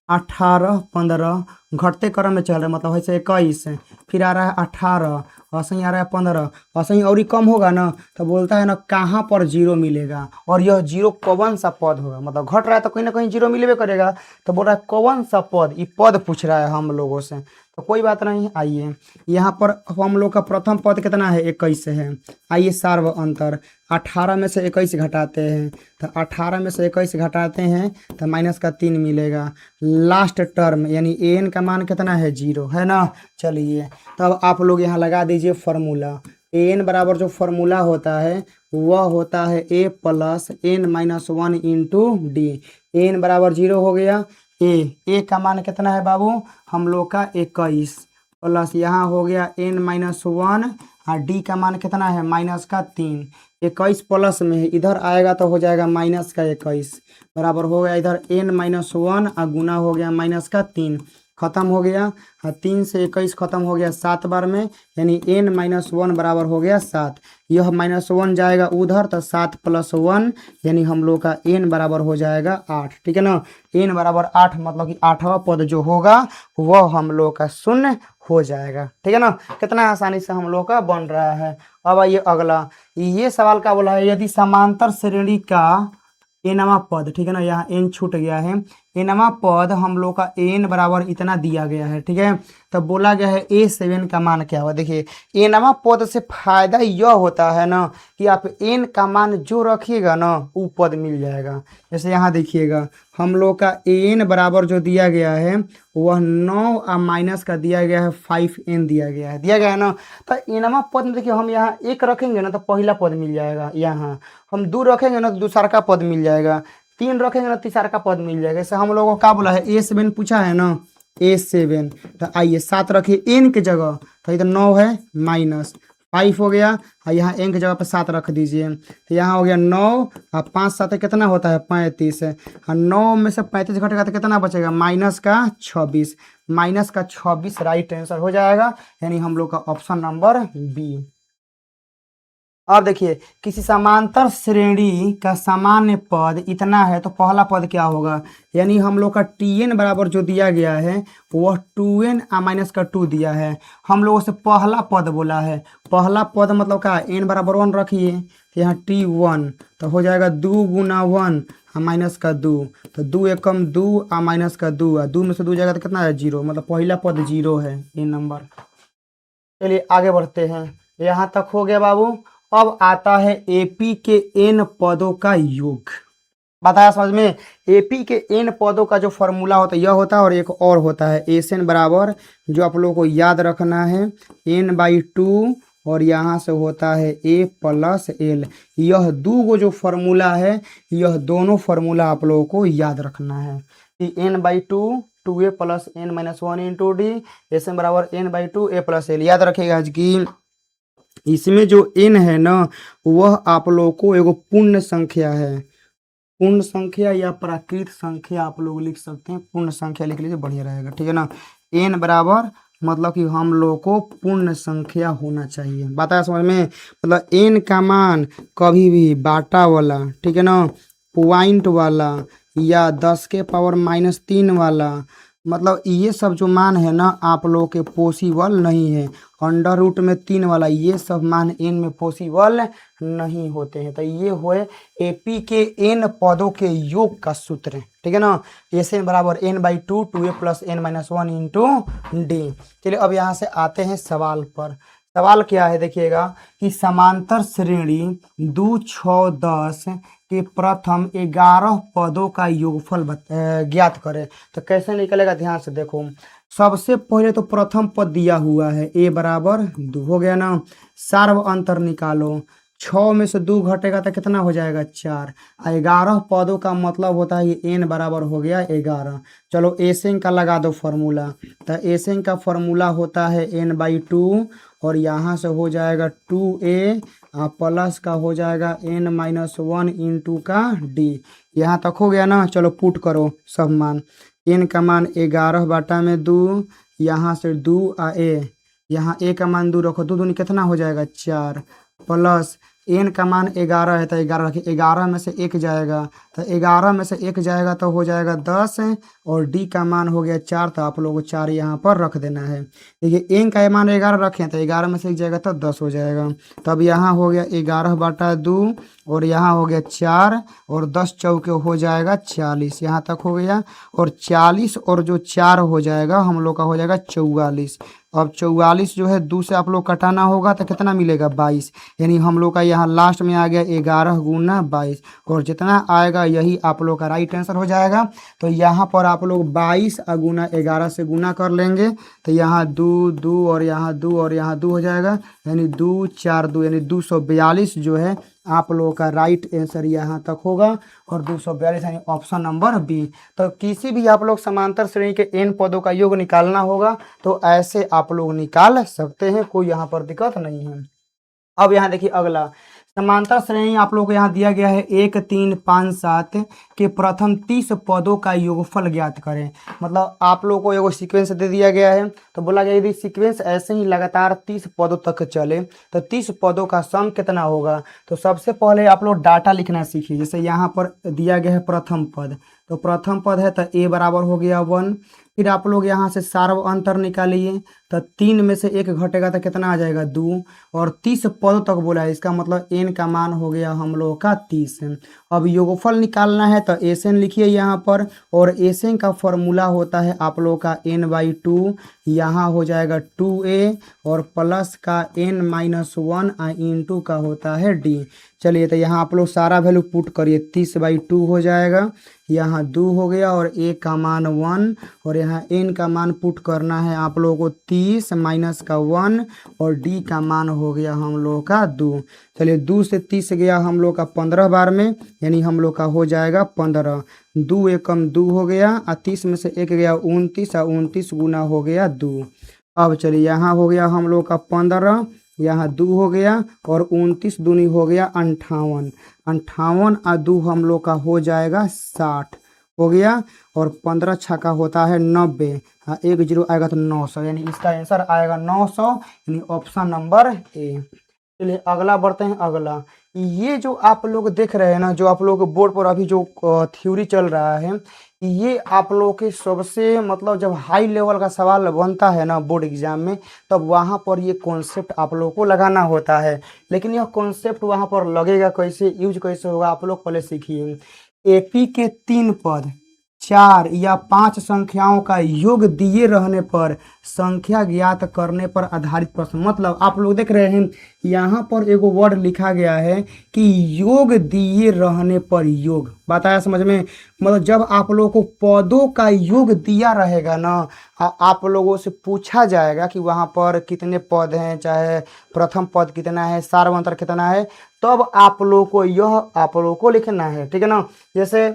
18 15 घटते क्रम में चल रहा है, मतलब वैसे 21 फिर आ रहा है 18 ऐसे ही आ रहा है 15 ऐसे ही और ही कम होगा ना तो बोलता है ना कहाँ पर जीरो मिलेगा और यह जीरो कौन सा पद होगा। मतलब घट रहा है तो कहीं ना कहीं जीरो मिलेबे करेगा तो बोल रहा है कौन सा पद, ये पद पूछ रहा है हम लोगों से। तो कोई बात नहीं, आइए यहाँ पर हम लोग का प्रथम पद कितना है? 21 है। आइए सार्व अंतर 18 में से 21 घटाते हैं तो 18 में से 21 घटाते हैं तो माइनस का 3 मिलेगा। लास्ट टर्म यानी एन का मान कितना है? 0 है ना। चलिए तब आप लोग यहाँ लगा दीजिए फार्मूला। एन बराबर जो फार्मूला होता है वह होता है A plus n-1 into D. N बराबर 0 हो गया। ए का मान कितना है बाबू? हम लोग का 21 प्लस यहाँ हो गया n-1 और डी का मान कितना है? माइनस का 3। 21 प्लस में है, इधर आएगा तो हो जाएगा माइनस का 21 बराबर हो गया इधर n-1 और गुना हो गया माइनस का 3, खत्म हो गया। 3 से 21 खत्म हो गया 7 बार में यानी n-1 बराबर हो गया 7। यह -1 जाएगा उधर तो 7 + 1 यानी हम लोग का n बराबर हो जाएगा 8। ठीक है ना। n बराबर 8 मतलब कि 8वां पद जो होगा वह हम लोग का शून्य हो जाएगा। ठीक है ना। कितना आसानी से हम लोग का बन रहा है। अब आइए अगला, ये सवाल का बोला है यदि समांतर श्रेणी का एनवा पद, ठीक है ना, यहाँ एन छूट गया है, एनवा पद हम लोग का एन बराबर इतना दिया गया है। ठीक है, तब बोला गया है a7 का मान क्या हुआ। देखिए एनवा पद से फायदा यह होता है ना कि आप एन का मान जो रखिएगा ना वो पद मिल जाएगा। जैसे यहाँ देखिएगा हम लोग का एन बराबर जो दिया गया है वह 9 और माइनस का दिया गया है 5n दिया गया है ना। तो एनवा पद में देखिए हम यहाँ 1 रखेंगे ना तो पहला पद मिल जाएगा, यहाँ हम 2 रखेंगे ना तो दूसरा का पद मिल जाएगा, 3 रखेंगे ना तीसरा का पद मिल जाएगा। जैसे हम लोगों को क्या बोला है a7 पूछा है ना, a7 तो आइए 7 रखिए n की जगह तो इधर 9 है -5 हो गया और यहाँ n की जगह पर 7 रख दीजिए तो यहाँ हो गया 9 और 5 7 कितना होता है 35 और 9 में से 35 घटेगा तो कितना बचेगा -26, -26 राइट आंसर हो जाएगा यानी हम लोग का ऑप्शन नंबर बी। अब देखिए किसी समांतर श्रेणी का सामान्य पद इतना है तो पहला पद क्या होगा, यानी हम लोग का tn बराबर जो दिया गया है वह 2n और माइनस का 2 दिया है। हम लोगों से पहला पद बोला है, पहला पद मतलब क्या, n बराबर 1 रखिए तो यहाँ t1 तो हो जाएगा 2 गुना 1 और माइनस का 2 तो 2 एकम 2 और माइनस का 2 और 2 में से 2 जाएगा तो कितना है 0, मतलब पहला पद 0 है ये नंबर। चलिए आगे बढ़ते हैं, यहाँ तक हो गया बाबू। अब आता है एपी के एन पदों का योग। बताया समझ में, एपी के एन पदों का जो फॉर्मूला होता है यह होता है और एक और होता है एसएन बराबर, जो आप लोगों को याद रखना है n/2 और यहाँ से होता है a + l। यह दो जो फॉर्मूला है यह दोनों फॉर्मूला आप लोगों को याद रखना है कि n/2 2a + n-1 into D, SN बराबर n/2 a + l। याद रखिएगा कि इसमें जो n है ना वह आप लोगों को एगो पूर्ण संख्या है, पूर्ण संख्या या प्राकृत संख्या आप लोग लिख सकते हैं, पूर्ण संख्या लिख लीजिए बढ़िया रहेगा। ठीक है ना। n बराबर मतलब कि हम लोग को पूर्ण संख्या होना चाहिए। बताया समझ में, मतलब n का मान कभी भी बाटा वाला, ठीक है ना, पॉइंट वाला या 10 के पावर -3 वाला, मतलब ये सब जो मान है ना आप लोगों के पॉसिबल नहीं है। अंडर रूट में 3 वाला ये सब मान n में पॉसिबल नहीं होते हैं। तो ये हुए एपी के n पदों के योग का सूत्र। ठीक है ना। एसएन बराबर n/2 2a + n-1 into D. चलिए अब यहाँ से आते हैं सवाल पर। सवाल क्या है देखिएगा कि समांतर श्रेणी 2 6 10 के प्रथम 11 पदों का योगफल ज्ञात करें। तो कैसे निकलेगा, ध्यान से देखो। सबसे पहले तो प्रथम पद दिया हुआ है ए बराबर 2 हो गया ना। सार्व अंतर निकालो, 6 में से 2 घटेगा तो कितना हो जाएगा 4। 11 पदों का मतलब होता है ये n बराबर हो गया 11। चलो एसेंग का लगा दो फार्मूला, तो एसेंग का फार्मूला होता है n/2 और यहाँ से हो जाएगा 2a प्लस का हो जाएगा n-1 इंटू का d। यहाँ तक हो गया ना। चलो पुट करो सब मान। n का मान 11/2, यहाँ से 2a, यहाँ a का मान 2 रखो, 2 दूनी कितना हो जाएगा 4, प्लस n का मान 11 है तो 11 रखिए, 11 में से 1 जाएगा तो 11 में से 1 जाएगा तो हो जाएगा 10 और d का मान हो गया 4, तो आप लोगों को 4 यहाँ पर रख देना है। देखिए n का मान 11 रखें तो 11 में से 1 जाएगा तो 10 हो जाएगा। तब यहाँ हो गया 11/2 और यहाँ हो गया 4 और 10 चौके हो जाएगा 40, यहाँ तक हो गया। और 40 और जो 4 हो जाएगा हम लोग का हो जाएगा 44। अब 44 जो है 2 से आप लोग कटाना होगा तो कितना मिलेगा 22, यानी हम लोग का यहाँ लास्ट में आ गया 11 गुना 22 और जितना आएगा यही आप लोग का राइट आंसर हो जाएगा। तो यहाँ पर आप लोग 22 गुना 11 से गुना कर लेंगे तो यहाँ 2 2 और यहाँ 2 और यहाँ 2 हो जाएगा, यानी 2 4 2 यानी 242 जो है आप लोगों का राइट आंसर यहाँ तक होगा। और 242 यानी ऑप्शन नंबर बी। तो किसी भी आप लोग समांतर श्रेणी के n पदों का योग निकालना होगा तो ऐसे आप लोग निकाल सकते हैं, कोई यहाँ पर दिक्कत नहीं है। अब यहाँ देखिए अगला समांतर श्रेणी आप लोग को यहाँ दिया गया है 1 3 5 7 के प्रथम 30 पदों का योगफल ज्ञात करें। मतलब आप लोग को एगो सीक्वेंस दे दिया गया है, तो बोला गया यदि सीक्वेंस ऐसे ही लगातार 30 पदों तक चले तो 30 पदों का सम कितना होगा। तो सबसे पहले आप लोग डाटा लिखना सीखिए। जैसे यहाँ पर दिया गया है प्रथम पद, तो प्रथम पद है तो a बराबर हो गया 1। फिर आप लोग यहाँ से सार्व अंतर निकालिए, तो 3 में से 1 घटेगा तो कितना आ जाएगा 2 और 30 पदों तक बोला है, इसका मतलब n का मान हो गया हम लोग का 30। अब योगफल निकालना है तो एसएन लिखिए यहाँ पर, और एसएन का फॉर्मूला होता है आप लोग का n/2, यहाँ हो जाएगा 2a और प्लस का n-1 इंटू का होता है d। चलिए तो यहाँ आप लोग सारा वैल्यू पुट करिए, 30/2 हो जाएगा, यहाँ 2 हो गया और a का मान 1 और यहाँ n का मान पुट करना है आप लोगों को 30 माइनस का 1 और d का मान हो गया हम लोग का 2। चलिए 2 से 30 गया हम लोग का 15 बार में, यानी हम लोग का हो जाएगा 15। 2 एकम 2 हो गया और 30 में से 1 गया 29 और 29 गुना हो गया 2। अब चलिए यहाँ हो गया हम लोग का 15, यहाँ 2 हो गया और 29 दूनी हो गया 58। 58 और 2 हम लोग का हो जाएगा 60 हो गया और 15 छक्का होता है 90। हाँ 1 0 आएगा तो 900, यानी इसका आंसर आएगा 900, यानी ऑप्शन नंबर ए। चलिए अगला बढ़ते हैं। अगला ये जो आप लोग देख रहे हैं ना, जो आप लोग बोर्ड पर अभी जो थ्योरी चल रहा है, ये आप लोग के सबसे मतलब जब हाई लेवल का सवाल बनता है ना बोर्ड एग्जाम में, तब वहाँ पर ये कॉन्सेप्ट आप लोग को लगाना होता है। लेकिन यह कॉन्सेप्ट वहाँ पर लगेगा कैसे, यूज कैसे होगा, आप लोग पहले सीखिए। एपी के 3 पद 4 या 5 संख्याओं का योग दिए रहने पर संख्या ज्ञात करने पर आधारित प्रश्न। मतलब आप लोग देख रहे हैं यहाँ पर एगो वर्ड लिखा गया है कि योग दिए रहने पर योग, बताया समझ में। मतलब जब आप लोगों को पदों का योग दिया रहेगा ना, आप लोगों से पूछा जाएगा कि वहाँ पर कितने पद हैं, चाहे प्रथम पद कितना है, सार्वंतर कितना है, तब आप लोगों को यह आप लोगों को लिखना है, ठीक है ना। जैसे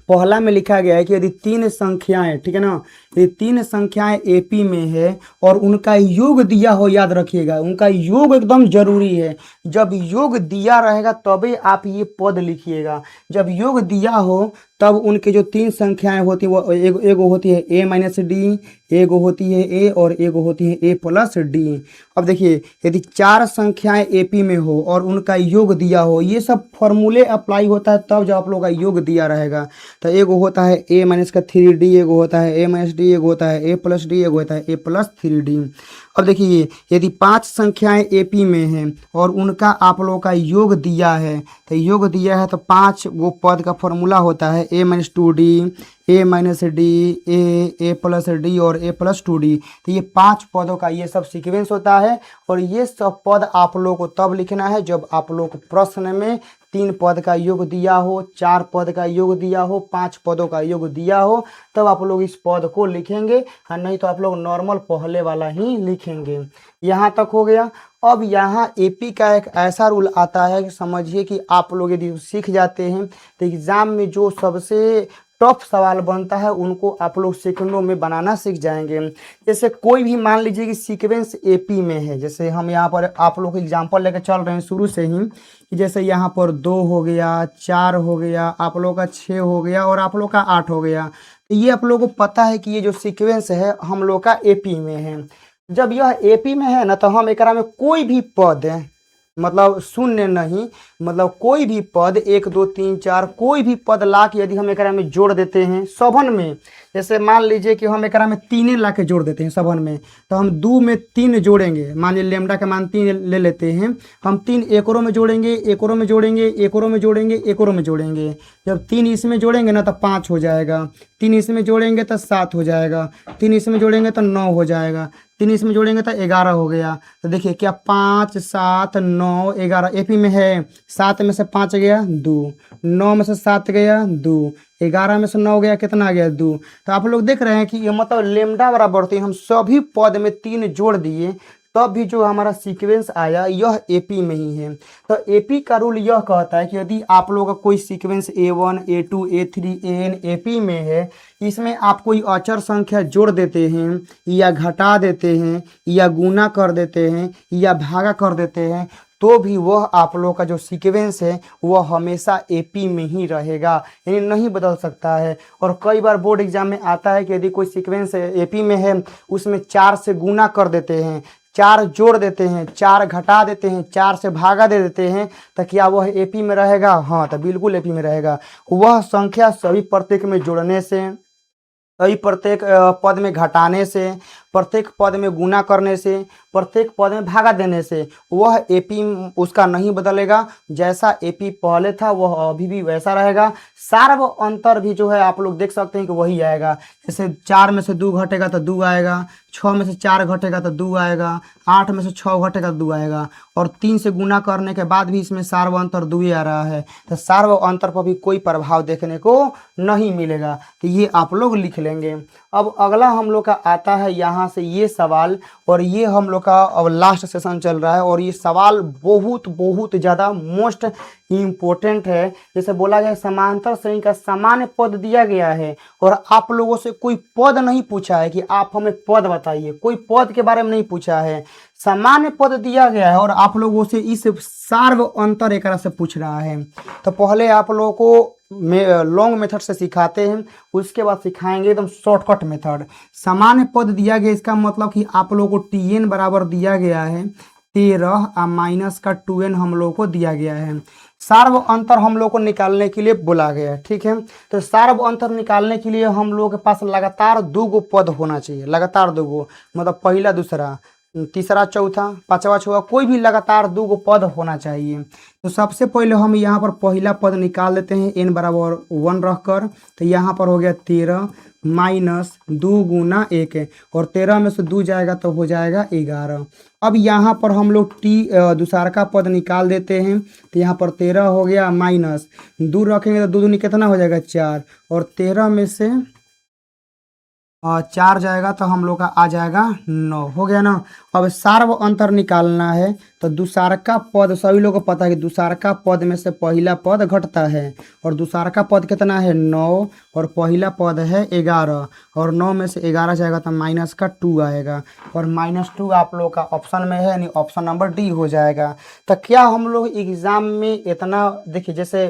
पहला में लिखा गया है कि यदि 3 संख्याएं, ठीक है ना, ये 3 संख्याएं एपी में है और उनका योग दिया हो, याद रखिएगा उनका योग एकदम जरूरी है। जब योग दिया रहेगा तभी आप ये पद लिखिएगा। जब योग दिया हो तब उनके जो 3 संख्याएं होती है वो एगो होती है a-d, एगो होती है a और एगो होती है a+d। अब देखिए यदि 4 संख्याएं एपी में हो और उनका योग दिया हो, ये सब फॉर्मूले अप्लाई होता है तब जब आप लोगों का योग दिया रहेगा। तो एगो होता है a-3d, एगो होता है a-d, एगो होता है a+d, एगो होता है a+3d। अब देखिए यदि 5 संख्याएं एपी में हैं और उनका आप लोगों का योग दिया है, तो योग दिया है तो 5 वो पद का फॉर्मूला होता है a-2d, a-d, a+d और a+2d। तो ये 5 पदों का ये सब सीक्वेंस होता है और ये सब पद आप लोग को तब लिखना है जब आप लोग को प्रश्न में 3 पद का योग दिया हो, 4 पद का योग दिया हो, 5 पदों का योग दिया हो, तब आप लोग इस पद को लिखेंगे, और नहीं तो आप लोग नॉर्मल पहले वाला ही लिखेंगे। यहाँ तक हो गया। अब यहाँ एपी का एक ऐसा रूल आता है कि समझिए कि आप लोग यदि सीख जाते हैं तो एग्ज़ाम में जो सबसे टफ सवाल बनता है उनको आप लोग सेकंडों में बनाना सीख जाएंगे। जैसे कोई भी मान लीजिए कि सीक्वेंस एपी में है, जैसे हम यहाँ पर आप लोग एग्जांपल लेकर चल रहे हैं शुरू से ही, कि जैसे यहाँ पर 2 हो गया, 4 हो गया, आप लोग का 6 हो गया और आप लोग का 8 हो गया। तो ये आप लोगों को पता है कि ये जो सीक्वेंस है हम लोग का एपी में है। जब यह एपी में है ना, तो हम एकरा में कोई भी पद है, मतलब शून्य नहीं, मतलब कोई भी पद 1 2 3 4 कोई भी पद ला के यदि हम एकरा में जोड़ देते हैं सभन में, जैसे मान लीजिए कि हम एकरा में 3 ला के जोड़ देते हैं सभन में, तो हम 2 में 3 जोड़ेंगे, मान लीजिए लेमडा का मान 3 ले लेते हैं, हम 3 एकरों में जोड़ेंगे, एकरों में जोड़ेंगे, एकरों में जोड़ेंगे, एकरों में जोड़ेंगे। जब 3 इसमें जोड़ेंगे ना तो 5 हो जाएगा, 3 इसमें जोड़ेंगे तो 7 हो जाएगा, 3 इसमें जोड़ेंगे तो 9 हो जाएगा, 3 इसमें जोड़ेंगे तो 11 हो गया। तो देखिए क्या 5 7 9 11 एपी में है। 7 में से 5 गया 2, 9 में से 7 गया 2, 11 में से 9 गया, कितना आ गया 2। तो आप लोग देख रहे हैं कि ये मतलब लेमडा बराबर 3, हम सभी पद में 3 जोड़ दिए, तब भी जो हमारा सीक्वेंस आया यह एपी में ही है। तो एपी का रूल यह कहता है कि यदि आप लोग का कोई sequence A1 A2 A3 AN AP में है, इसमें आप कोई अचर संख्या जोड़ देते हैं या घटा देते हैं या गुना कर देते हैं या भागा कर देते हैं, तो भी वह आप लोग का जो सीक्वेंस है वह हमेशा एपी में ही रहेगा, यानी नहीं बदल सकता है। और कई बार बोर्ड एग्जाम में आता है कि यदि कोई सीक्वेंस एपी में है, उसमें 4 से गुना कर देते हैं, 4 जोड़ देते हैं, 4 घटा देते हैं, 4 से भागा दे देते हैं, तो क्या वह एपी में रहेगा? हाँ, तो बिल्कुल एपी में रहेगा। वह संख्या सभी प्रत्येक में जोड़ने से, सभी प्रत्येक पद में घटाने से, प्रत्येक पद में गुना करने से, प्रत्येक पद में भागा देने से वह एपी उसका नहीं बदलेगा। जैसा एपी पहले था वह अभी भी वैसा रहेगा। सार्व अंतर भी जो है आप लोग देख सकते हैं कि वही आएगा। जैसे 4 में से 2 घटेगा तो 2 आएगा, 6 में से 4 घटेगा तो 2 आएगा, 8 में से 6 घटेगा तो 2 आएगा, और 3 से गुना करने के बाद भी इसमें सार्व अंतर 2 ही आ रहा है। तो सार्व अंतर पर भी कोई प्रभाव देखने को नहीं मिलेगा। तो ये आप लोग लिख लेंगे। अब अगला हम लोग का आता है यहाँ से ये सवाल, और ये हम लोग का अब लास्ट सेशन चल रहा है, और ये सवाल बहुत बहुत ज़्यादा मोस्ट इम्पोर्टेंट है। जैसे बोला गया समांतर श्रेणी का सामान्य पद दिया गया है और आप लोगों से कोई पद नहीं पूछा है कि आप हमें पद बताइए, कोई पद के बारे में नहीं पूछा है, सामान्य पद दिया गया है और आप लोगों से इस सार्व अंतर एक से पूछ रहा है। तो पहले आप लोगों को लॉन्ग मेथड से सिखाते हैं, उसके बाद सिखाएंगे एकदम शॉर्टकट मेथड। सामान्य पद दिया गया, इसका मतलब कि आप लोगों को TN बराबर दिया गया है 13 और माइनस का 2N हम लोगों को दिया गया है। सार्व अंतर हम लोग को निकालने के लिए बोला गया है, ठीक है। तो सार्व अंतर निकालने के लिए हम लोगों के पास लगातार 2 गो पद होना चाहिए, लगातार 2 गो, मतलब पहला दूसरा तीसरा चौथा पांचवा छठा, कोई भी लगातार 2 गो पद होना चाहिए। तो सबसे पहले हम यहाँ पर पहला पद निकाल देते हैं n बराबर 1 रखकर। तो यहाँ पर हो गया 13 माइनस 2 गुना 1, और 13 में से 2 जाएगा तो हो जाएगा 11। अब यहाँ पर हम लोग दूसरा का पद निकाल देते हैं। तो यहाँ पर 13 हो गया माइनस 2 रखेंगे तो 2 दूनी कितना हो जाएगा 4, और 13 में से 4 जाएगा तो हम लोग का आ जाएगा 9, हो गया ना। अब सार्व अंतर निकालना है, तो दूसरा पद सभी लोगों को पता है कि दूसरा पद में से पहला पद घटता है, और दूसरा पद कितना है 9, और पहला पद है 11, और 9 में से 11 जाएगा तो माइनस का 2 आएगा, और -2 आप लोग का ऑप्शन में है, यानी ऑप्शन नंबर डी हो जाएगा। तो क्या हम लोग एग्जाम में इतना देखिए, जैसे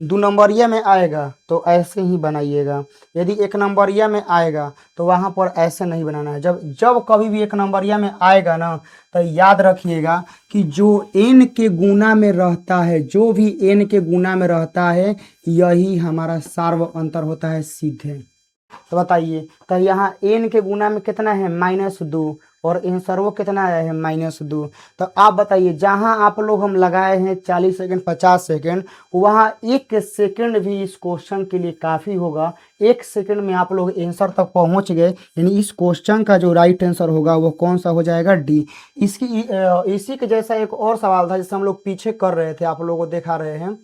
2 नंबरिया में आएगा तो ऐसे ही बनाइएगा, यदि 1 नंबरिया में आएगा तो वहाँ पर ऐसे नहीं बनाना है। जब कभी भी 1 नंबरिया में आएगा ना, तो याद रखिएगा कि जो n के गुना में रहता है, जो भी n के गुना में रहता है, यही हमारा सार्व अंतर होता है सीधे। तो बताइए, तो यहाँ n के गुना में कितना है -2, और आंसर वो कितना आया है -2। तो आप बताइए, जहां आप लोग हम लगाए हैं 40 सेकंड 50 सेकंड, वहां 1 सेकंड भी इस क्वेश्चन के लिए काफ़ी होगा। 1 सेकंड में आप लोग आंसर तक पहुंच गए, यानी इस क्वेश्चन का जो राइट आंसर होगा वो कौन सा हो जाएगा, डी। इसी के जैसा एक और सवाल था जिसे हम लोग पीछे कर रहे थे, आप लोगों को दिखा रहे हैं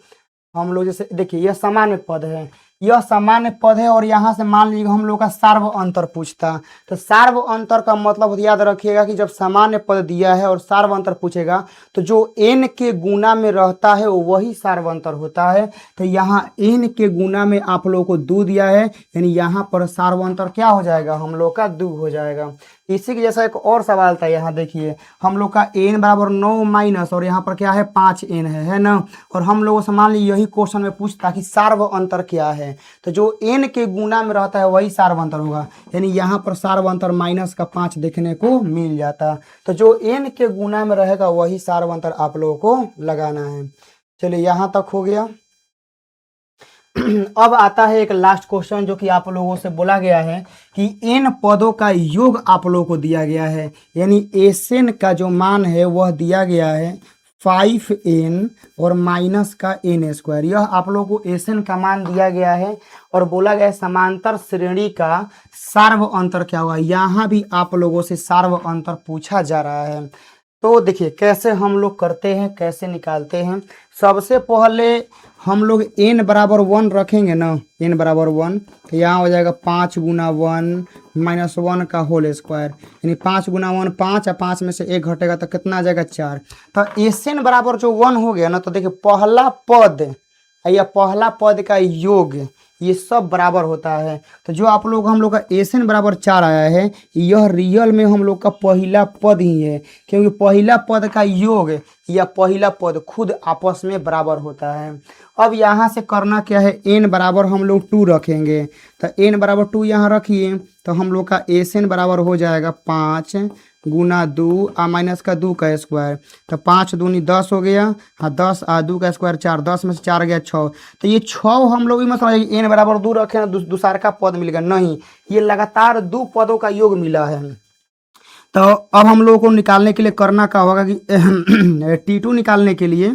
हम लोग। जैसे देखिए, यह सामान्य पद है, यह सामान्य पद है, और यहाँ से मान लीजिए हम लोग का सार्व अंतर पूछता। तो सार्व अंतर का मतलब याद रखिएगा कि जब सामान्य पद दिया है और सार्व अंतर पूछेगा, तो जो n के गुना में रहता है वो वही सार्व अंतर होता है। तो यहाँ n के गुना में आप लोगों को 2 दिया है, यानी यहाँ पर सार्व अंतर क्या हो जाएगा, हम लोग का 2 हो जाएगा। इसी के जैसा एक और सवाल था, यहाँ देखिए हम लोग का n बराबर 9 माइनस, और यहाँ पर क्या है 5n है ना। और हम लोगों से मान लीजिए यही क्वेश्चन में पूछता कि सार्व अंतर क्या है, तो जो n के गुना में रहता है वही सार्व अंतर होगा, यानी यहाँ पर सार्व अंतर -5 देखने को मिल जाता। तो जो n के गुना में रहेगा वही सार्व अंतर आप लोगों को लगाना है। चलिए, यहाँ तक हो गया। अब आता है एक लास्ट क्वेश्चन, जो कि आप लोगों से बोला गया है कि n पदों का योग आप लोगों को दिया गया है, यानी Sn का जो मान है वह दिया गया है 5n और माइनस का n²। यह आप लोगों को Sn का मान दिया गया है, और बोला गया है समांतर श्रेणी का सार्व अंतर क्या हुआ। यहाँ भी आप लोगों से सार्व अंतर पूछा जा रहा है। तो देखिए कैसे हम लोग करते हैं, कैसे निकालते हैं। सबसे पहले हम लोग n बराबर 1 रखेंगे ना, n बराबर 1, तो यहाँ हो जाएगा 5 गुना 1 माइनस 1 का होल स्क्वायर, यानी 5 गुना 1 5, और 5 में से 1 घटेगा तो कितना आ जाएगा 4। तो Sn बराबर जो 1 हो गया ना, तो देखिए पहला पद या पहला पद का योग ये सब बराबर होता है। तो जो आप लोग हम लोग का Sn बराबर 4 आया है, यह रियल में हम लोग का पहला पद ही है, क्योंकि पहला पद का योग या पहला पद खुद आपस में बराबर होता है। अब यहाँ से करना क्या है, n बराबर हम लोग 2 रखेंगे। तो n बराबर 2 यहाँ रखिए, तो हम लोग का Sn बराबर हो जाएगा 5 गुना 2 और माइनस का 2 का स्क्वायर। तो 5 दूनी 10 हो गया, हाँ 10 और 2 का स्क्वायर 4, 10 में से 4 गया 6। तो ये 6 हम लोग भी मत समझिए n बराबर 2 रखे ना दूसरा का पद मिलेगा, नहीं, ये लगातार 2 पदों का योग मिला है। तो अब हम लोगों को निकालने के लिए करना क्या होगा कि T2 निकालने के लिए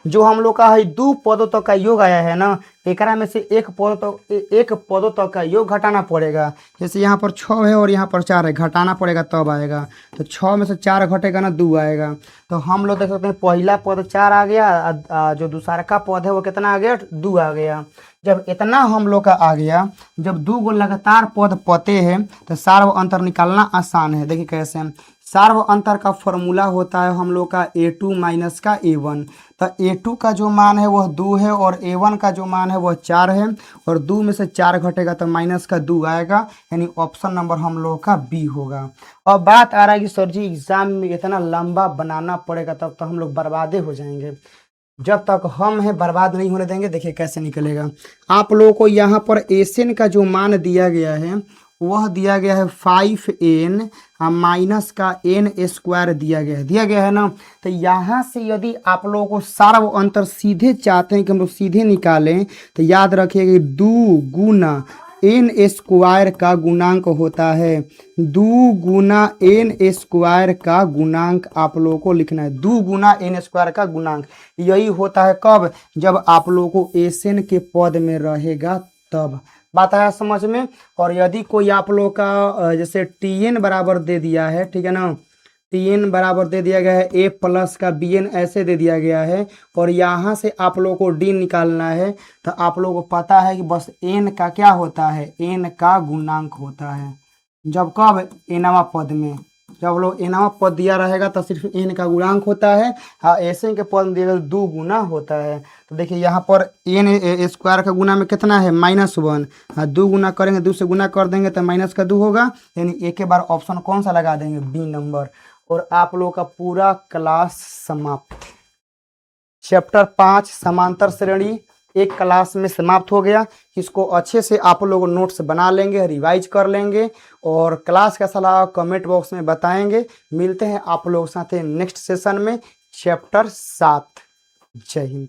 जो हम लोग का है 2 पदों तक का योग आया है ना, एकरा में से एक पदों तक का योग घटाना पड़ेगा। जैसे यहाँ पर 6 है और यहाँ पर 4 है, घटाना पड़ेगा तब आएगा। तो 6 में से 4 घटेगा ना 2 आएगा। तो हम लोग देख सकते हैं पहला पद 4 आ गया, जो दूसरा का पद है वो कितना आ गया, 2 आ गया। जब इतना हम लोग का आ गया, जब 2 गो लगातार पद पते हैं तो सार्व अंतर निकालना आसान है। देखिए कैसे, सार्व अंतर का फॉर्मूला होता है हम लोग का a2 माइनस का a1। तो a2 का जो मान है वह 2 है, और a1 का जो मान है वह 4 है, और 2 में से 4 घटेगा तो माइनस का 2 आएगा, यानी ऑप्शन नंबर हम लोग का बी होगा। और बात आ रहा है कि सर जी एग्जाम में इतना लंबा बनाना पड़ेगा, तब तो हम लोग बर्बादे हो जाएंगे। जब तक हम हैं बर्बाद नहीं होने देंगे। देखिए कैसे निकलेगा। आप लोगों को यहाँ पर Sn का जो मान दिया गया है वह दिया गया है 5n माइनस का n² दिया गया है ना। तो यहाँ से यदि आप लोगों को सार्व अंतर सीधे चाहते हैं कि हम लोग सीधे निकालें, तो याद रखिए कि 2 गुना n² का गुणांक होता है। 2 गुना n² का गुणांक आप लोगों को लिखना है। 2 गुना n² का गुणांक यही होता है कब, जब आप लोगों को Sn के पद में रहेगा तब। बात आया समझ में। और यदि कोई आप लोग का जैसे Tn बराबर दे दिया है, ठीक है ना, Tn बराबर दे दिया गया है a प्लस का Bn ऐसे दे दिया गया है, और यहाँ से आप लोगों को D निकालना है, तो आप लोगों को पता है कि बस n का क्या होता है, n का गुणांक होता है। जब कब, nवां पद में, जब लोग nवां पद दिया रहेगा तो सिर्फ n का गुणांक होता है। हाँ, Sn के पद में दिया 2 गुना होता है। तो देखिए यहाँ पर n² का गुना में कितना है, -1। हाँ, 2 गुना करेंगे, 2 से गुना कर देंगे तो माइनस का 2 होगा, यानी एक के बार ऑप्शन कौन सा लगा देंगे, बी नंबर। और आप लोगों का पूरा क्लास समाप्त। चैप्टर 5 समांतर श्रेणी एक क्लास में समाप्त हो गया। इसको अच्छे से आप लोग नोट्स बना लेंगे, रिवाइज कर लेंगे, और क्लास का सलाह कमेंट बॉक्स में बताएंगे। मिलते हैं आप लोगों के साथ नेक्स्ट सेशन में, चैप्टर 7। जय हिंद।